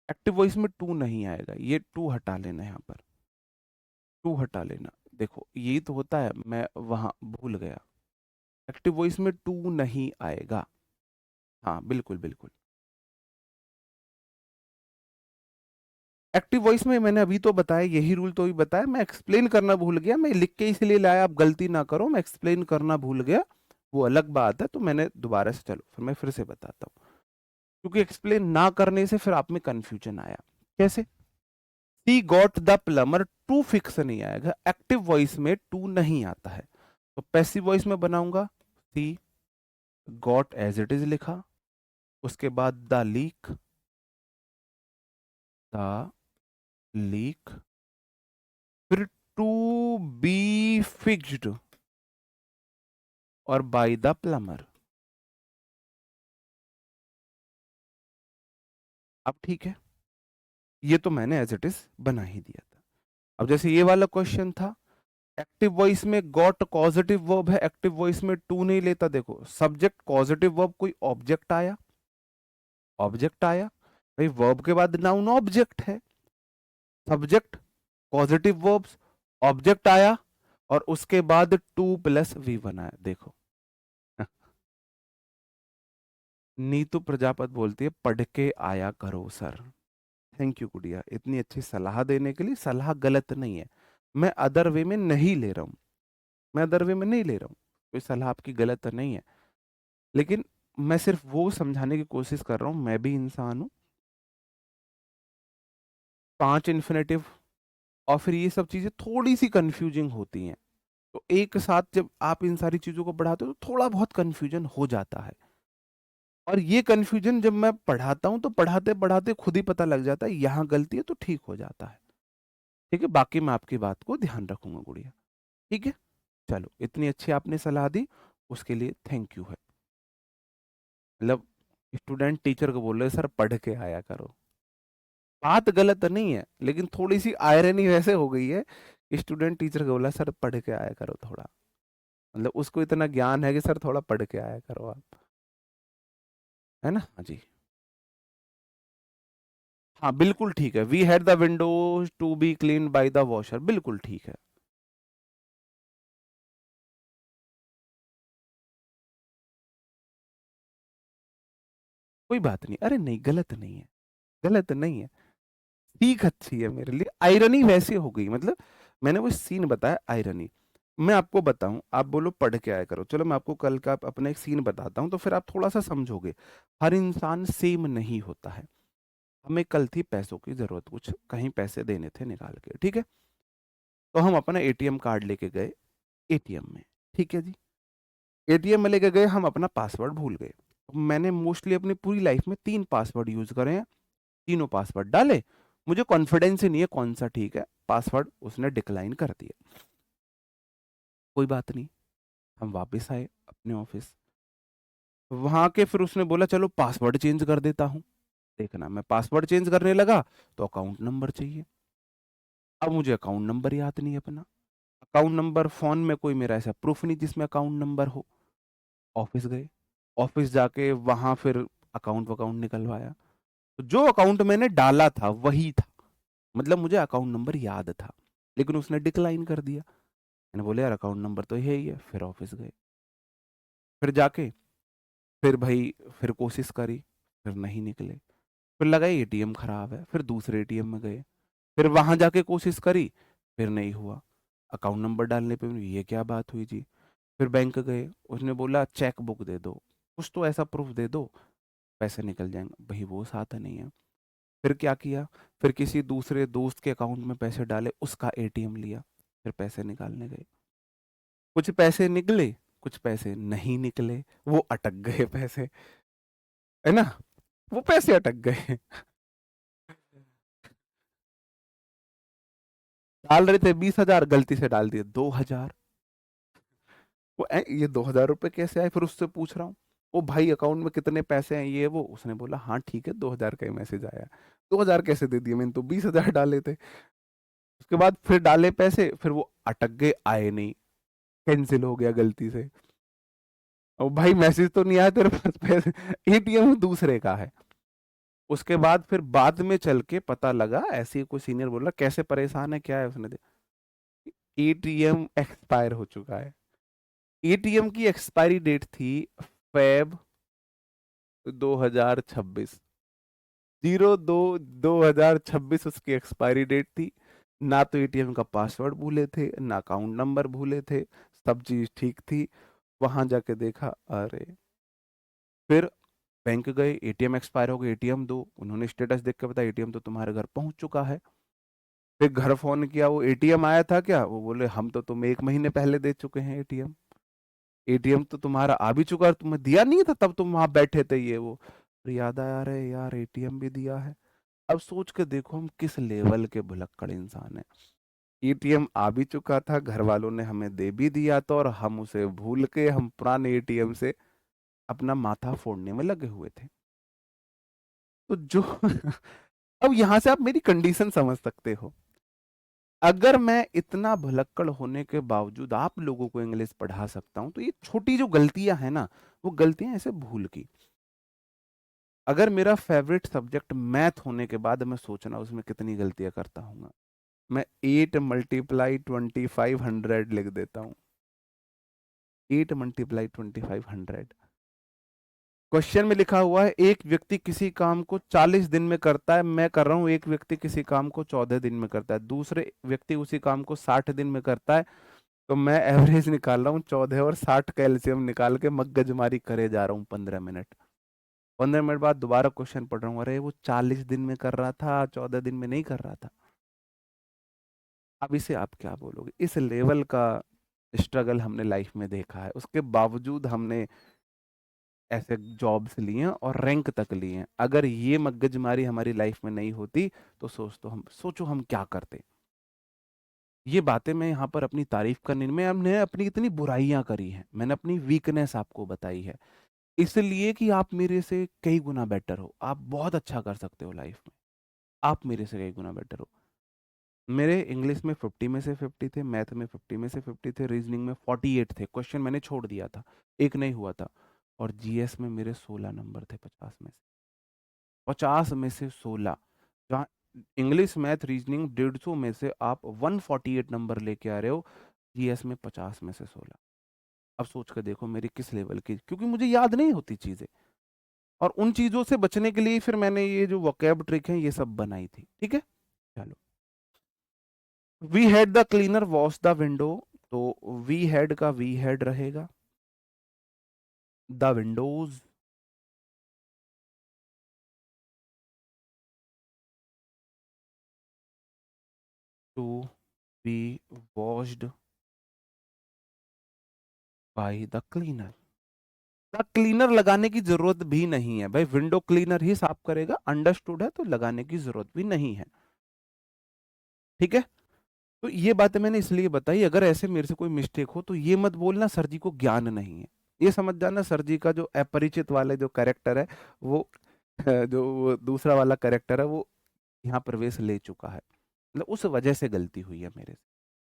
active voice में to नहीं आएगा, ये टू हटा लेना यहाँ पर, टू हटा लेना। देखो यही तो होता है, मैं वहां भूल गया, एक्टिव वॉइस में टू नहीं आएगा। हाँ बिल्कुल बिल्कुल, एक्टिव वॉइस में मैंने अभी तो बताया, यही रूल तो अभी बताया, मैं एक्सप्लेन करना भूल गया, मैं लिख के इसलिए लाया, आप गलती ना करो, मैं एक्सप्लेन करना भूल गया, वो अलग बात है, तो मैंने दोबारा से, चलो फिर मैं फिर से बताता हूँ, क्योंकि एक्सप्लेन ना करने से फिर आप में कंफ्यूजन आया। कैसे? She got the plumber, to fix नहीं आएगा, एक्टिव वॉइस में टू नहीं आता है, तो पैसिव वॉइस में बनाऊंगा, सी गॉट एज इट इज लिखा, उसके बाद द लीक, द लीक, फिर टू बी फिक्स्ड और बाय द प्लमर, अब ठीक है, ये तो मैंने एज इट इज बना ही दिया था। अब जैसे ये वाला क्वेश्चन था, एक्टिव वॉइस में गॉट कॉजेटिव वर्ब है, एक्टिव वॉइस में टू नहीं लेता। देखो सब्जेक्ट कॉजेटिव वर्ब, कोई ऑब्जेक्ट आया, ऑब्जेक्ट आया भाई, वर्ब के बाद नाउन ऑब्जेक्ट है, सब्जेक्ट पॉजिटिव वर्ब्स, ऑब्जेक्ट आया और उसके बाद टू प्लस वी वन आया। देखो नीतू प्रजापत बोलती है पढ़ के आया करो सर। थैंक यू गुड़िया, इतनी अच्छी सलाह देने के लिए। सलाह गलत नहीं है, मैं अदर वे में नहीं ले रहा हूं, मैं अदर वे में नहीं ले रहा हूं, कोई सलाह आपकी गलत नहीं है, लेकिन मैं सिर्फ वो समझाने की कोशिश कर रहा हूं, मैं भी इंसान हूं। 5 इन्फिनेटिव और फिर ये सब चीजें थोड़ी सी कंफ्यूजिंग होती हैं, तो एक साथ जब आप इन सारी चीजों को पढ़ाते हो तो थोड़ा बहुत कंफ्यूजन हो जाता है। और ये कंफ्यूजन जब मैं पढ़ाता हूं तो पढ़ाते पढ़ाते खुद ही पता लग जाता है, यहाँ गलती है तो ठीक हो जाता है। ठीक है, बाकी मैं आपकी बात को ध्यान रखूंगा गुड़िया। ठीक है, चलो इतनी अच्छी आपने सलाह दी, उसके लिए थैंक यू है। मतलब स्टूडेंट टीचर को बोल रहे सर पढ़ के आया करो, बात गलत नहीं है, लेकिन थोड़ी सी आयरनी वैसे हो गई है। स्टूडेंट टीचर को बोला सर पढ़ के आया करो थोड़ा, मतलब उसको इतना ज्ञान है कि सर थोड़ा पढ़ के आया करो आप, है ना। हाँ जी, हाँ बिल्कुल ठीक है, we had the windows to be clean by the washer, बिल्कुल ठीक है। कोई बात नहीं, अरे नहीं गलत नहीं है, गलत नहीं है, सीख अच्छी है मेरे लिए। आयरनी वैसे हो गई, मतलब मैंने वो सीन बताया आयरनी। मैं आपको बताऊं, आप बोलो पढ़ के आया करो, चलो मैं आपको कल का अपना एक सीन बताता हूं तो फिर आप थोड़ा सा समझोगे। हर इंसान सेम नहीं होता है। हमें कल थी पैसों की जरूरत, कुछ कहीं पैसे देने थे निकाल के, ठीक है। तो हम अपना एटीएम कार्ड लेके गए एटीएम में, ठीक है जी। एटीएम में लेके गए, हम अपना पासवर्ड भूल गए। मैंने मोस्टली अपनी पूरी लाइफ में 3 पासवर्ड यूज करे हैं, तीनों पासवर्ड डाले, मुझे कॉन्फिडेंस ही नहीं है कौन सा ठीक है, पासवर्ड उसने डिक्लाइन कर दिया। कोई बात नहीं, हम वापस आए अपने ऑफिस, वहां के फिर उसने बोला चलो पासवर्ड चेंज कर देता हूँ। देखना मैं पासवर्ड चेंज करने लगा तो अकाउंट नंबर चाहिए। अब मुझे अकाउंट नंबर याद नहीं है अपना, अकाउंट नंबर फोन में कोई मेरा ऐसा प्रूफ नहीं जिसमें अकाउंट नंबर हो। ऑफिस गए, ऑफिस जाके वहां फिर अकाउंट वकाउंट निकलवाया, तो जो अकाउंट मैंने डाला था वही था, मतलब मुझे अकाउंट नंबर याद था, लेकिन उसने डिक्लाइन कर दिया। मैंने बोले यार अकाउंट नंबर तो है ही है, फिर ऑफिस गए, फिर जाके फिर भाई फिर कोशिश करी, फिर नहीं निकले, फिर लगा एटीएम खराब है, फिर दूसरे एटीएम में गए, फिर वहां जाके कोशिश करी, फिर नहीं हुआ। अकाउंट नंबर डालने पे भी ये क्या बात हुई जी। फिर बैंक गए, उसने बोला चेक बुक दे दो, कुछ तो ऐसा प्रूफ दे दो पैसे निकल जाएंगे, भाई वो साथ नहीं है। फिर क्या किया, फिर किसी दूसरे दोस्त के अकाउंट में पैसे डाले, उसका एटीएम लिया, फिर पैसे निकालने गए, कुछ पैसे निकले, कुछ पैसे नहीं निकले, वो अटक गए पैसे, है ना, वो पैसे अटक गए। डाल रहे थे 20,000, गलती से डाल दिए 2,000। ये 2,000 रुपये कैसे आए, फिर उससे पूछ रहा हूँ, ओ भाई अकाउंट में कितने पैसे हैं ये वो, उसने बोला हाँ ठीक है 2,000 का ही मैसेज आया। 2,000 कैसे दे दिए, मैंने तो 20,000 डाले थे। उसके बाद फिर डाले पैसे, फिर वो अटक गए, आए नहीं, कैंसिल हो गया गलती से। और भाई मैसेज तो नहीं आया तेरे पास पैसे, एटीएम दूसरे का है। उसके बाद फिर बाद में चल के पता लगा, ऐसे ही कोई सीनियर बोला कैसे परेशान है क्या है, उसने एटीएम एक्सपायर हो चुका है। एटीएम की एक्सपायरी डेट थी फेब 2026, 02/2026 उसकी एक्सपायरी डेट थी। ना तो एटीएम का पासवर्ड भूले थे, ना अकाउंट नंबर भूले थे, सब चीज ठीक थी। वहां जाके देखा, अरे फिर बैंक गए, एटीएम एक्सपायर हो गए, एटीएम दो, उन्होंने स्टेटस देख के बताया एटीएम तो तुम्हारे घर पहुंच चुका है। फिर घर फोन किया, वो एटीएम आया था क्या, वो बोले हम तो तुम्हें 1 महीने पहले दे चुके हैं एटीएम, एटीएम तो तुम्हारा आ भी चुका है, तुम्हें दिया नहीं था तब तुम वहां बैठे थे ये वो। फिर याद आया अरे यार एटीएम भी दिया है। अब सोच के देखो हम किस लेवल के भुलक्कड़ इंसान हैं। एटीएम आ भी चुका था, घर वालों ने हमें दे भी दिया था, और हम उसे भूल के हम पुराने एटीएम से अपना माथा फोड़ने में लगे हुए थे। तो जो अब यहां से आप मेरी कंडीशन समझ सकते हो। अगर मैं इतना भुलक्कड़ होने के बावजूद आप लोगों को इंग्लिश पढ़ा सकता हूं, तो ये छोटी जो गलतियां हैं ना, वो गलतियां ऐसे भूल की। अगर मेरा फेवरेट सब्जेक्ट मैथ होने के बाद मैं सोचना उसमें कितनी गलतियां करता हूँ, मैं 8 × 2500 लिख देता हूँ। 8 × 2500। क्वेश्चन में लिखा हुआ है एक व्यक्ति किसी काम को 40 दिन में करता है, मैं कर रहा हूं एक व्यक्ति किसी काम को 14 दिन में करता है, दूसरे व्यक्ति उसी काम को 60 दिन में करता है, तो मैं एवरेज निकाल रहा हूँ 14 और 60 का एलसीएम निकाल के मगजमारी करे जा रहा हूँ 15 मिनट। 15 मिनट बाद दोबारा क्वेश्चन पढ़ रहा हूँ, अरे वो 40 दिन में कर रहा था, 14 दिन में नहीं कर रहा था। अब इसे आप क्या बोलोगे? इस लेवल का स्ट्रगल हमने लाइफ में देखा है, उसके बावजूद हमने ऐसे जॉब्स लिए हैं और रैंक तक लिए हैं। अगर ये मगजमारी हमारी लाइफ में नहीं होती तो सोचो हम क्या करते। ये बातें मैं यहाँ पर अपनी तारीफ करने में, हमने अपनी इतनी बुराइयां करी हैं, मैंने अपनी वीकनेस आपको बताई है, इसलिए कि आप मेरे से कई गुना बेटर हो, आप बहुत अच्छा कर सकते हो लाइफ में, आप मेरे से कई गुना बेटर हो। मेरे इंग्लिश में 50 में से 50 थे, मैथ में 50 में से 50 थे, रीजनिंग में 48 थे, क्वेश्चन मैंने छोड़ दिया था, एक नहीं हुआ था। और जीएस में मेरे 16 नंबर थे 50 में से, 50 में से 16। जहाँ इंग्लिश मैथ रीजनिंग 150 में से आप 148 नंबर लेके आ रहे हो, जीएस में 50 में से 16। अब सोच कर देखो मेरी किस लेवल की, क्योंकि मुझे याद नहीं होती चीजें, और उन चीजों से बचने के लिए फिर मैंने ये जो वोकैब ट्रिक है ये सब बनाई थी। ठीक है, चलो। We had the cleaner wash the window, तो वी हैड का वी हैड रहेगा, the windows, to be washed by the cleaner. The cleaner लगाने की जरूरत भी नहीं है भाई, विंडो क्लीनर ही साफ करेगा, अंडरस्टूड है, तो लगाने की जरूरत भी नहीं है। ठीक है, तो ये बातें मैंने इसलिए बताई, अगर ऐसे मेरे से कोई मिस्टेक हो तो ये मत बोलना सर जी को ज्ञान नहीं है, ये समझ जाना सर जी का जो अपरिचित वाले जो कैरेक्टर है वो जो वो दूसरा वाला कैरेक्टर है वो यहाँ प्रवेश ले चुका है, मतलब उस वजह से गलती हुई है मेरे से,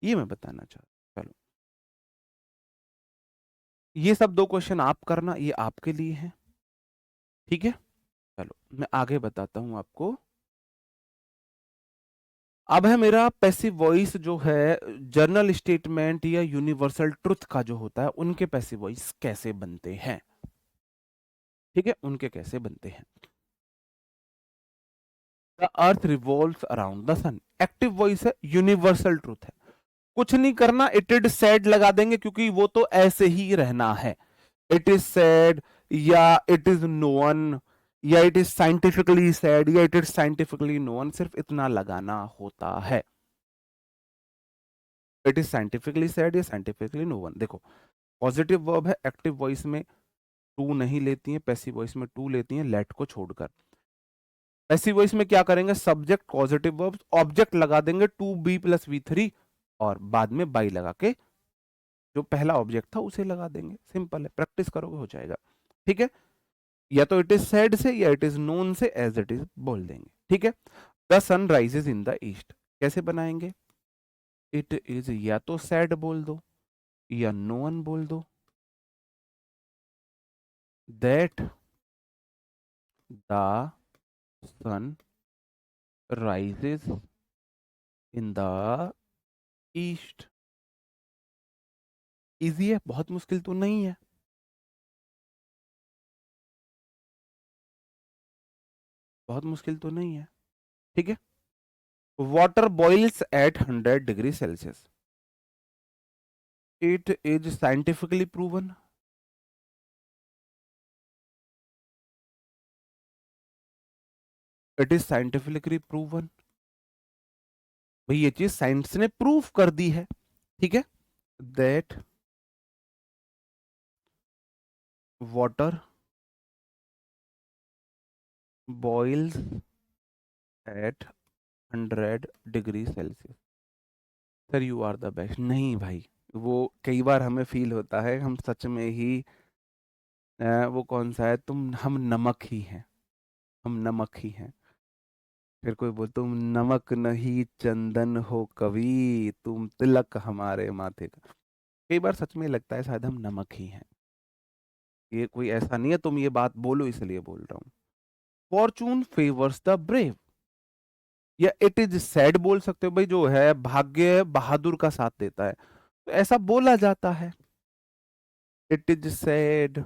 ये मैं बताना चाहता हूँ। चलो, ये सब 2 क्वेश्चन आप करना, ये आपके लिए है। ठीक है, चलो मैं आगे बताता हूँ आपको। अब है मेरा पैसिव वॉइस जो है, जर्नल स्टेटमेंट या यूनिवर्सल ट्रुथ का जो होता है उनके पैसिव वॉइस कैसे बनते हैं। ठीक है, उनके कैसे बनते हैं। The earth revolves around the sun, active voice है, यूनिवर्सल ट्रुथ है, कुछ नहीं करना, इट इज सैड लगा देंगे क्योंकि वो तो ऐसे ही रहना है। इट इज सैड, या इट इज नोन, या इट इज साइंटिफिकली सैड, या इट इज साइंटिफिकली नोन, सिर्फ इतना लगाना होता है। इट इज साइंटिफिकली सैड या साइंटिफिकली नोन। देखो, पॉजिटिव वर्ब है, एक्टिव वॉइस में टू नहीं लेती है, पैसिव वॉइस में टू लेती है, लेट को छोड़कर। पैसिव वॉइस में क्या करेंगे, सब्जेक्ट पॉजिटिव वर्ब, ऑब्जेक्ट लगा देंगे to be plus V three, और बाद में बाई लगा के जो पहला ऑब्जेक्ट था उसे लगा देंगे। सिंपल है, प्रैक्टिस करोगे हो जाएगा। ठीक है, या तो इट इज सैड से या इट इज नोन से एज इट इज बोल देंगे। ठीक है, the sun rises in the east कैसे बनाएंगे, इट इज या तो सैड बोल दो या नोन बोल दो, that the sun rises in the east. Easy है, बहुत मुश्किल तो नहीं है, बहुत मुश्किल तो नहीं है। ठीक है, water boils at 100 degree Celsius, it is scientifically proven, it is scientifically proven, भाई ये चीज साइंस ने प्रूफ कर दी है। ठीक है, that water boils at 100 degree Celsius. Sir you are the best, नहीं भाई, वो कई बार हमें फील होता है हम सच में ही वो कौन सा है, हम नमक ही हैं। हम नमक ही हैं। फिर कोई बोल, तुम नमक नहीं चंदन हो कवि, तुम तिलक हमारे माथे का। कई बार सच में लगता है शायद हम नमक ही हैं। ये कोई ऐसा नहीं है तुम ये बात बोलो इसलिए बोल रहा हूँ। फॉर्चून फेवर्स द ब्रेव, या इट इज सैड बोल सकते हो भाई, जो है भाग्य बहादुर का साथ देता है, तो ऐसा बोला जाता है। इट इज सैड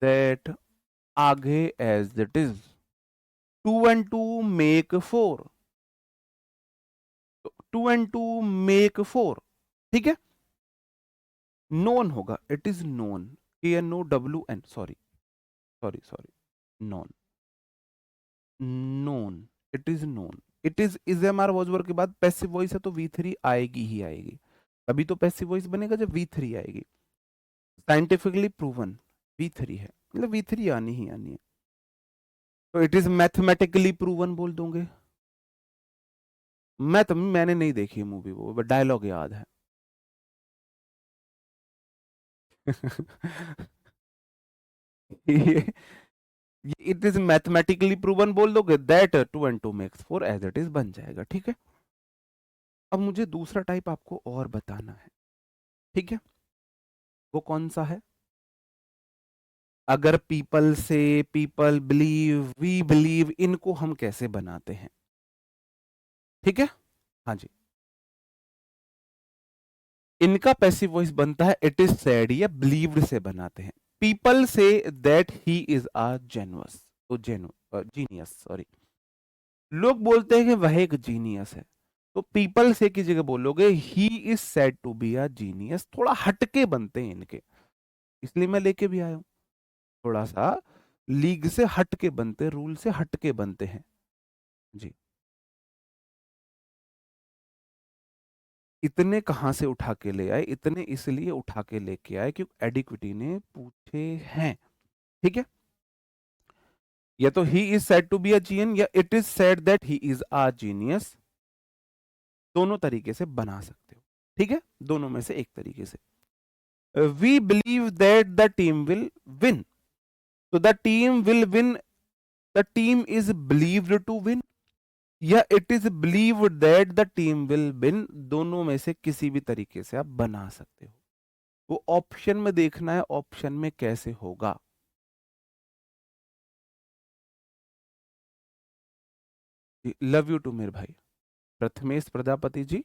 दैट, आगे as it is, 2 and 2 make 4, 2 and 2 make 4, ठीक है। नोन होगा, it is known, KNOWN, sorry sorry sorry, non, known, it is known. Is am are was were के बाद पैसिव वॉइस है तो V3 आएगी ही आएगी। अभी तो पैसिव वॉइस बनेगा जब V3 आएगी। साइंटिफिकली प्रूवन V3 है, मतलब V3 आनी ही आनी है। तो इट इज मैथमेटिकली प्रूवन बोल दोगे। मैंने नहीं देखी मूवी, वो बट डायलॉग याद है। ये इट इज मैथमेटिकली प्रूवन बोल दोगे, that 2 and 2 makes 4 as it is बन जाएगा, ठीक है। अब मुझे दूसरा टाइप आपको और बताना है, ठीक है। वो कौन सा है? अगर पीपल से, पीपल बिलीव, वी बिलीव, इनको हम कैसे बनाते हैं, ठीक है। हाँ जी, इनका पैसिव वॉइस बनता है इट इज सेड या बिलीव्ड से बनाते हैं। People say that he is अ जेनुअस, तो जीनियस, सॉरी। लोग बोलते हैं कि वह एक जीनियस है, तो पीपल से की जगह बोलोगे he is said to be a genius. थोड़ा हटके बनते हैं इनके, इसलिए मैं लेके भी आया हूं। थोड़ा सा लीग से हटके बनते, रूल से हटके बनते हैं जी। इतने कहां से उठा के ले आए? इतने इसलिए उठा के लेके आए क्योंकि एडिक्विटी ने पूछे हैं, ठीक है। या तो he is said to be a genius, या it is said that he is a genius, दोनों तरीके से बना सकते हो, ठीक है। दोनों में से एक तरीके से। We believe that the team will win, तो the team will win, the team is believed to win, या it is believed that the team will win, दोनों में से किसी भी तरीके से आप बना सकते हो। वो ऑप्शन में देखना है, ऑप्शन में कैसे होगा। लव यू टू मेरे भाई Prathamesh Prajapati ji,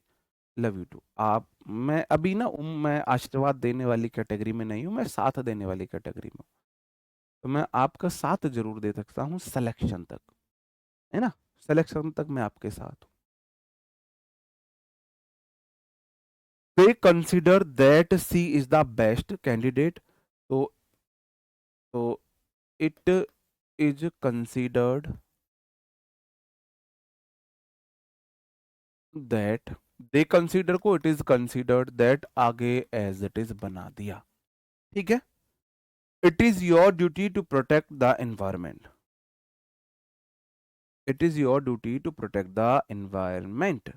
love you to आप। मैं अभी ना मैं आशीर्वाद देने वाली कैटेगरी में नहीं हूं, मैं साथ देने वाली कैटेगरी में हूं। तो मैं आपका साथ जरूर दे सकता हूं सिलेक्शन तक, है ना। सिलेक्शन तक मैं आपके साथ हूं। They consider that she is the best candidate, तो it is considered that, they consider को इट इज कंसीडर्ड दैट आगे एज इट इज बना दिया, ठीक है। It is your duty to protect the environment, it is your duty to protect the environment.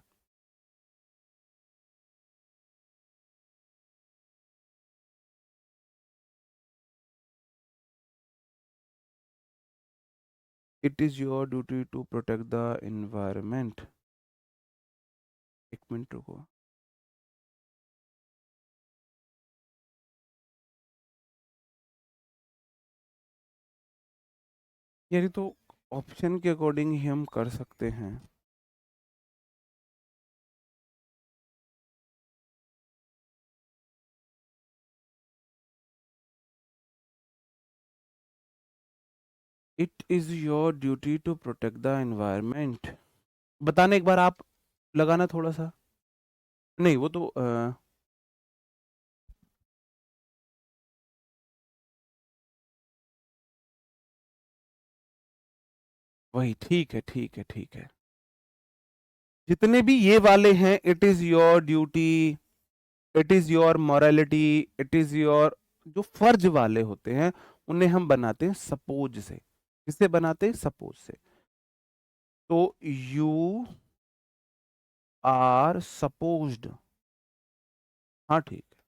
It is your duty to protect the environment. एक minute रुको। यानी तो option के अकॉर्डिंग ही हम कर सकते हैं। It is your duty to protect the environment, बताना एक बार आप, लगाना थोड़ा सा। नहीं वो तो वही, ठीक है ठीक है ठीक है। जितने भी ये वाले हैं, it is your duty, it is your morality, it is your, जो फर्ज वाले होते हैं उन्हें हम बनाते हैं सपोज से। किससे बनाते हैं? सपोज से। तो यू आर सपोज्ड, हाँ ठीक है,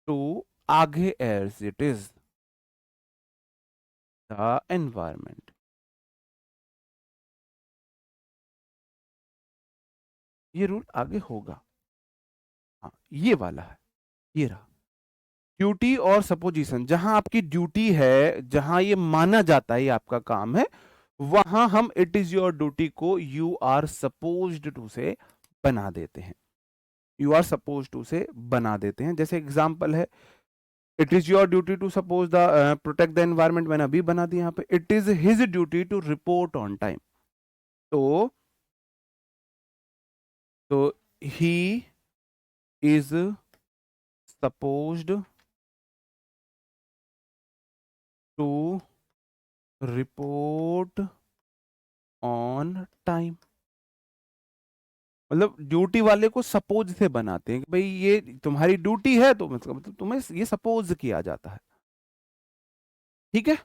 टू, आगे as it is, the environment. ये रूल आगे होगा। हाँ, ये वाला है, ये रहा। ड्यूटी और सपोजिशन, जहां आपकी ड्यूटी है, जहां ये माना जाता है ये आपका काम है, वहां हम इट इज योर ड्यूटी को यू आर सपोज्ड टू से बना देते हैं। यू आर सपोज टू से बना देते हैं। जैसे एग्जांपल है, it is your duty to suppose the protect the environment, मैंने अभी बना दिया यहाँ पे। It is his duty to report on time. तो तो he is supposed to report on time. मतलब ड्यूटी वाले को सपोज से बनाते हैं कि भाई ये तुम्हारी ड्यूटी है, तो मतलब तुम्हें ये सपोज किया जाता है। ठीक है,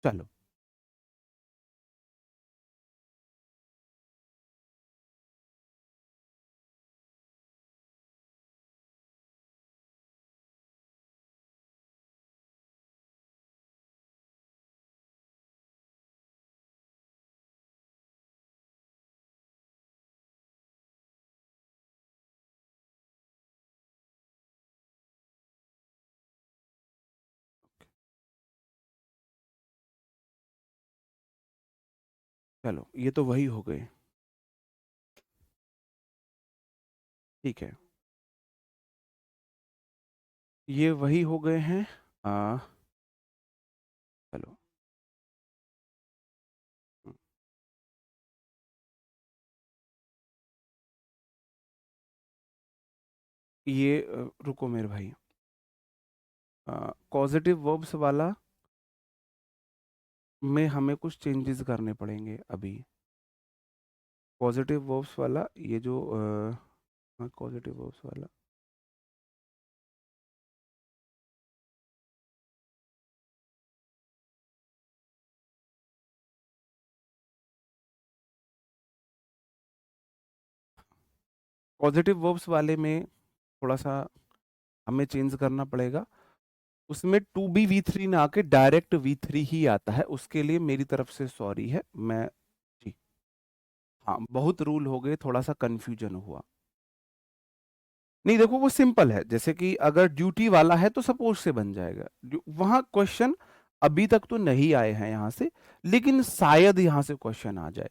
चलो। चलो, ये तो वही हो गए। ठीक है, ये वही हो गए हैं। आ, चलो। ये रुको मेरे भाई, पॉजिटिव वर्ब्स वाला में हमें कुछ चेंजेस करने पड़ेंगे अभी। पॉजिटिव वर्ब्स वाला, ये जो पॉजिटिव वर्ब्स वाला, पॉजिटिव वर्ब्स वाले में थोड़ा सा हमें चेंज करना पड़ेगा। उसमें टू बी V3 ना आके डायरेक्ट V3 ही आता है, उसके लिए मेरी तरफ से सॉरी है। मैं जी, हाँ, बहुत रूल हो गए, थोड़ा सा कंफ्यूजन हुआ। नहीं देखो, वो सिंपल है। जैसे कि अगर ड्यूटी वाला है तो सपोज से बन जाएगा। वहां क्वेश्चन अभी तक तो नहीं आए हैं यहां से, लेकिन शायद यहां से क्वेश्चन आ जाए।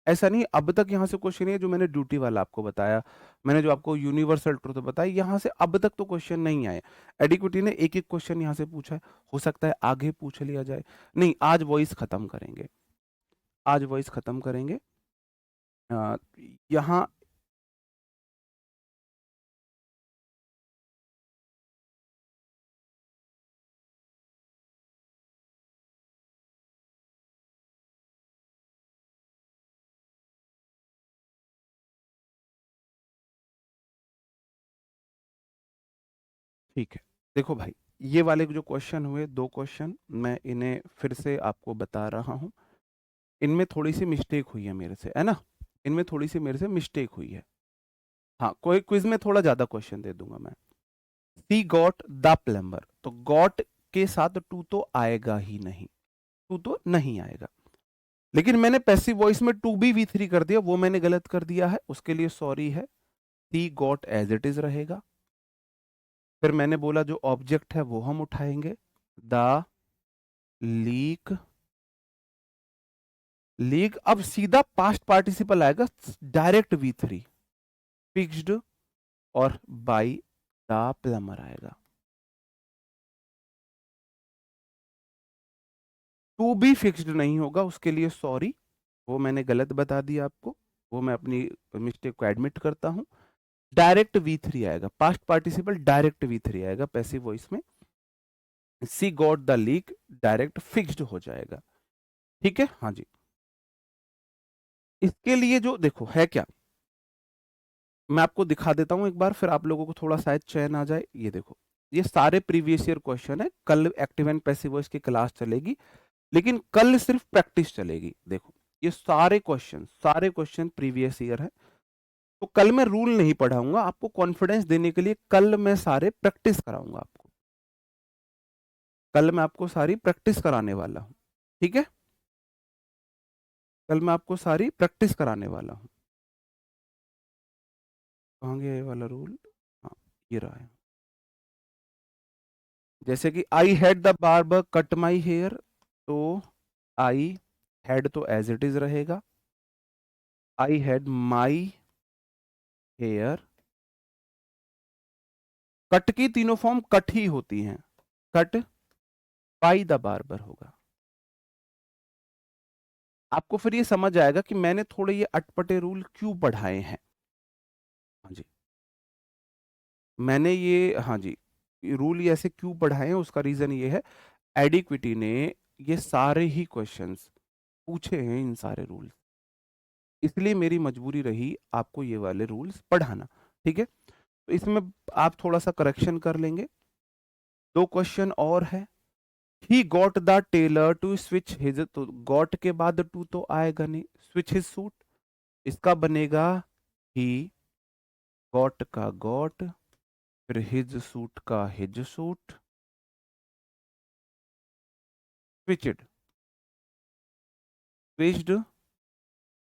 ऐसा नहीं, अब तक यहाँ से क्वेश्चन है, जो मैंने ड्यूटी वाला आपको बताया, मैंने जो आपको यूनिवर्सल ट्रुथ बताया, यहाँ से अब तक तो क्वेश्चन नहीं आए। एडिक्विटी ने एक एक क्वेश्चन यहाँ से पूछा है, हो सकता है आगे पूछ लिया जाए। नहीं, आज वॉइस खत्म करेंगे, आज वॉइस खत्म करेंगे। अ, यहाँ ठीक है, देखो भाई, ये वाले जो क्वेश्चन हुए, दो क्वेश्चन, मैं इन्हें फिर से आपको बता रहा हूँ। इनमें थोड़ी सी मिस्टेक हुई है मेरे से, है ना, इनमें थोड़ी सी मेरे से मिस्टेक हुई है। हाँ, कोई क्विज में थोड़ा ज्यादा क्वेश्चन दे दूंगा मैं। सी गॉट द प्लम्बर, तो गॉट के साथ टू तो आएगा ही नहीं, टू तो नहीं आएगा। लेकिन मैंने पैसिव वॉइस में टू बी V3 कर दिया, वो मैंने गलत कर दिया है, उसके लिए सॉरी है। सी गॉट एज इट इज रहेगा। फिर मैंने बोला जो ऑब्जेक्ट है वो हम उठाएंगे, द लीक। लीक अब सीधा पास्ट पार्टिसिपल आएगा, डायरेक्ट V3, फिक्स्ड और बाई द प्लम्बर आएगा। टू बी फिक्स्ड नहीं होगा, उसके लिए सॉरी, वो मैंने गलत बता दिया आपको, वो मैं अपनी मिस्टेक को एडमिट करता हूं। डायरेक्ट V3 आएगा, पास्ट पार्टिसिपल डायरेक्ट V3 आएगा पैसिव वॉइस में। She got the leak direct fixed हो जाएगा। ठीक है, हाँ जी। इसके लिए जो देखो है क्या, मैं आपको दिखा देता हूं एक बार, फिर आप लोगों को थोड़ा शायद चैन आ जाए। ये देखो, ये सारे प्रीवियस ईयर क्वेश्चन है। कल एक्टिव एंड पैसिव वॉइस की क्लास चलेगी, लेकिन कल सिर्फ प्रैक्टिस चलेगी। देखो, ये सारे क्वेश्चन प्रीवियस ईयर है। तो कल मैं रूल नहीं पढ़ाऊंगा आपको, कॉन्फिडेंस देने के लिए कल मैं सारे प्रैक्टिस कराऊंगा आपको। कल मैं आपको सारी प्रैक्टिस कराने वाला हूं। ठीक है, कल मैं आपको सारी प्रैक्टिस कराने वाला हूँ। कहाँ गया ये वाला रूल? हाँ, ये रहा है। जैसे कि I had the barber cut my hair, तो आई हैड तो एज इट इज रहेगा, I had my hair. Cut की तीनों फॉर्म कट ही होती हैं, कट बाई द बार्बर होगा। आपको फिर ये समझ आएगा कि मैंने थोड़े ये अटपटे रूल क्यों पढ़ाए हैं। हाँ जी, मैंने ये, हाँ जी, रूल ये ऐसे क्यों पढ़ाए हैं, उसका रीजन ये है, एडिक्विटी ने ये सारे ही क्वेश्चंस पूछे हैं, इन सारे रूल्स, इसलिए मेरी मजबूरी रही आपको ये वाले रूल्स पढ़ाना। ठीक है, तो इसमें आप थोड़ा सा करेक्शन कर लेंगे। दो क्वेश्चन और है। He got the tailor to switch his, तो गॉट के बाद टू तो आएगा नहीं, स्विच हिज सूट, इसका बनेगा ही गॉट का गॉट, फिर हिज सूट का his suit, switched switched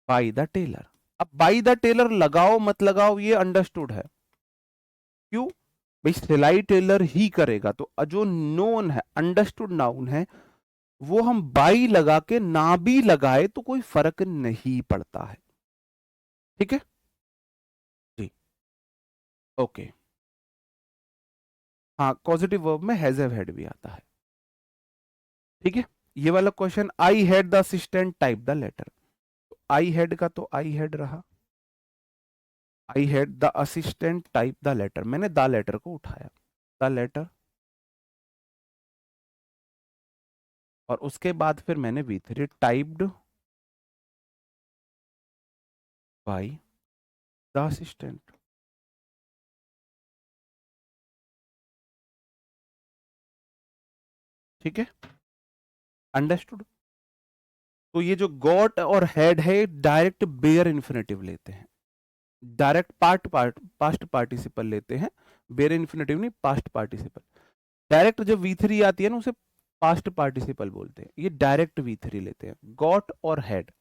by the tailor. अब बाय द टेलर लगाओ मत लगाओ ये अंडरस्टूड है, क्यों भाई, सिलाई टेलर ही करेगा, तो जो नोन है, अंडरस्टूड नाउन है, वो हम बाई लगा के ना भी लगाए तो कोई फर्क नहीं पड़ता है। ठीक है जी, ओके। हाँ, पॉजिटिव वर्ब में हैज हैव हैड भी आता है। ठीक है, ये वाला question, I had the assistant type the letter, I had का तो आई हैड रहा, I had the assistant type the letter, मैंने द लेटर को उठाया, द लेटर, और उसके बाद फिर मैंने V3 typed by the assistant. ठीक है, अंडरस्टूड। तो ये जो गॉट और हैड है, डायरेक्ट बेयर इन्फिनेटिव लेते हैं, डायरेक्ट पास्ट पार्टिसिपल लेते हैं, बेयर इन्फिनेटिव नहीं, पास्ट पार्टिसिपल। डायरेक्ट जब V3 आती है ना, उसे पास्ट पार्टिसिपल बोलते हैं, ये डायरेक्ट V3 लेते हैं, गॉट और हैड,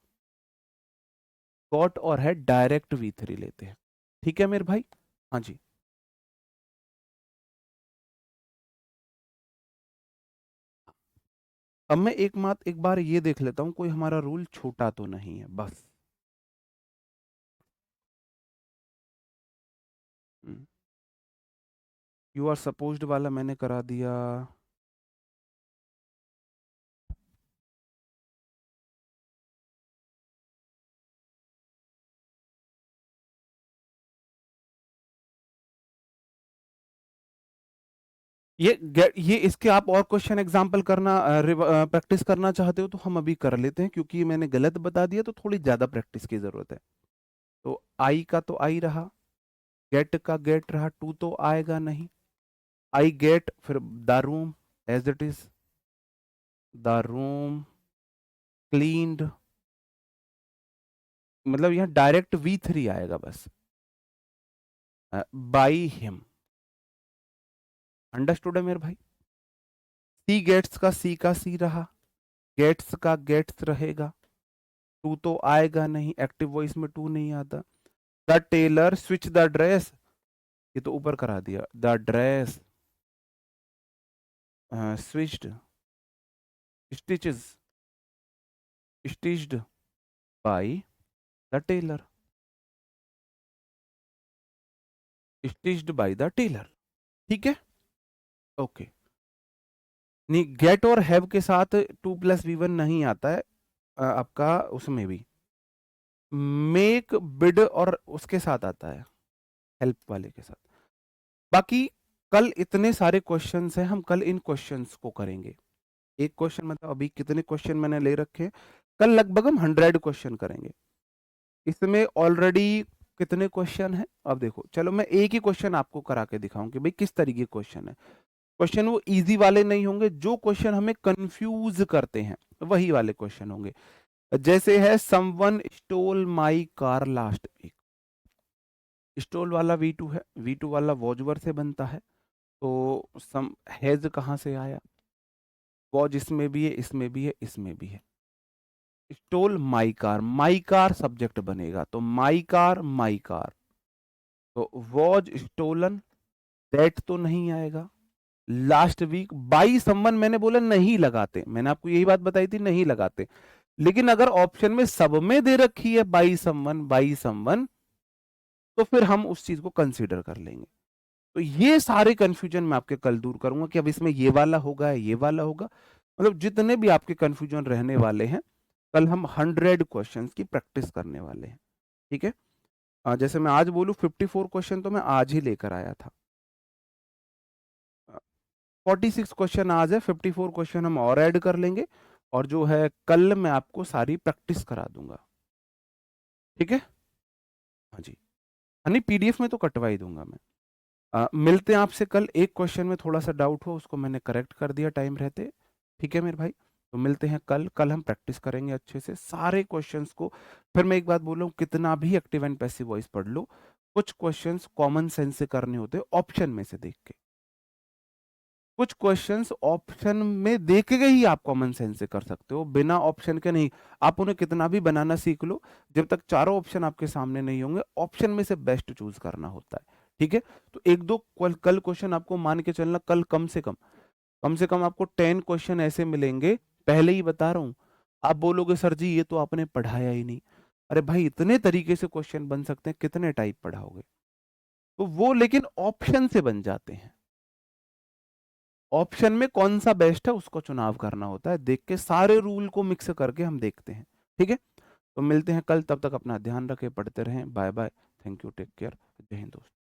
गॉट और हैड डायरेक्ट V3 लेते हैं। ठीक है मेरे भाई, हाँ जी। अब मैं एक बार ये देख लेता हूं कोई हमारा रूल छोटा तो नहीं है, बस। यू आर सपोज्ड वाला मैंने करा दिया। ये इसके आप और क्वेश्चन एग्जांपल करना, प्रैक्टिस करना चाहते हो तो हम अभी कर लेते हैं, क्योंकि मैंने गलत बता दिया तो थोड़ी ज्यादा प्रैक्टिस की जरूरत है। तो आई का तो आई रहा, गेट का गेट रहा, टू तो आएगा नहीं, आई गेट, फिर the room as it is, the room cleaned, मतलब यहाँ डायरेक्ट V3 आएगा बस, बाई हिम। अंडरस्टूड है मेरे भाई? सी गेट्स का सी का सी रहा, गेट्स का गेट्स रहेगा, टू तो आएगा नहीं, एक्टिव वॉइस में टू नहीं आता। The tailor switch the dress, ये तो ऊपर करा दिया, the dress switched, stitches stitched by the tailor, stitched by the tailor. ठीक है, ओके। नहीं, गेट और हैव के साथ 2+V1 नहीं आता है, आपका उसमें भी मेक बिड और उसके साथ आता है, हेल्प वाले के साथ। बाकी कल इतने सारे क्वेश्चंस हैं, हम कल इन क्वेश्चंस को करेंगे। एक क्वेश्चन मतलब अभी कितने क्वेश्चन मैंने ले रखे हैं, कल लगभग हम 100 क्वेश्चन करेंगे। इसमें ऑलरेडी कितने क्वेश्चन हैं, अब देखो, चलो मैं एक ही क्वेश्चन आपको करा के दिखाऊं कि भाई किस तरीके के क्वेश्चन है। क्वेश्चन वो इजी वाले नहीं होंगे, जो क्वेश्चन हमें कंफ्यूज करते हैं वही वाले क्वेश्चन होंगे। जैसे है, someone stole my car last week, stole वाला V2 है, V2 वाला वॉजवर से बनता है, तो सम हैज कहाँ से आया, वॉज इसमें भी है, इसमें भी है, इसमें भी है। स्टोल माई कार सब्जेक्ट बनेगा, तो माई कार, तो वॉज स्टोलन, दैट तो नहीं आएगा। लास्ट वीक बाई समवन मैंने बोला नहीं लगाते, मैंने आपको यही बात बताई थी, नहीं लगाते। लेकिन अगर ऑप्शन में सब में दे रखी है बाई समवन, तो फिर हम उस चीज को कंसीडर कर लेंगे। तो ये सारे कंफ्यूजन मैं आपके कल दूर करूंगा कि अब इसमें ये वाला होगा, ये वाला होगा, मतलब जितने भी आपके कंफ्यूजन रहने वाले हैं, कल हम 100 क्वेश्चंस की प्रैक्टिस करने वाले हैं। ठीक है, जैसे मैं आज बोलूं 54 क्वेश्चन तो मैं आज ही लेकर आया था। 46 क्वेश्चन आज है, 54 क्वेश्चन हम और ऐड कर लेंगे, और जो है कल मैं आपको सारी प्रैक्टिस करा दूंगा। ठीक है, हाँ जी, नहीं पीडीएफ में तो कटवा ही दूंगा मैं। मिलते हैं आपसे कल। एक क्वेश्चन में थोड़ा सा डाउट हो, उसको मैंने करेक्ट कर दिया टाइम रहते। ठीक है मेरे भाई, तो मिलते हैं कल। कल हम प्रैक्टिस करेंगे अच्छे से सारे क्वेश्चंस को। फिर मैं एक बात बोल रहा हूँ, कितना भी एक्टिव एंड पैसिव वॉइस पढ़ लो, कुछ क्वेश्चंस कॉमन सेंस से करने होते हैं, ऑप्शन में से देख के। कुछ क्वेश्चंस ऑप्शन में देख के ही आप कॉमन सेंस से कर सकते हो, बिना ऑप्शन के नहीं। आप उन्हें कितना भी बनाना सीख लो, जब तक चारों ऑप्शन आपके सामने नहीं होंगे, ऑप्शन में से बेस्ट चूज करना होता है। ठीक है, तो एक दो कल क्वेश्चन आपको मान के चलना, कल कम से कम आपको 10 क्वेश्चन ऐसे मिलेंगे, पहले ही बता रहा हूं। आप बोलोगे सर जी ये तो आपने पढ़ाया ही नहीं। अरे भाई इतने तरीके से क्वेश्चन बन सकते हैं, कितने टाइप पढ़ाओगे? तो वो लेकिन ऑप्शन से बन जाते हैं। ऑप्शन में कौन सा बेस्ट है उसको चुनाव करना होता है, देख के सारे रूल को मिक्स करके हम देखते हैं। ठीक है, तो मिलते हैं कल, तब तक अपना ध्यान रखें, पढ़ते रहें। Bye bye, thank you, take care, जय हिंद दोस्तों।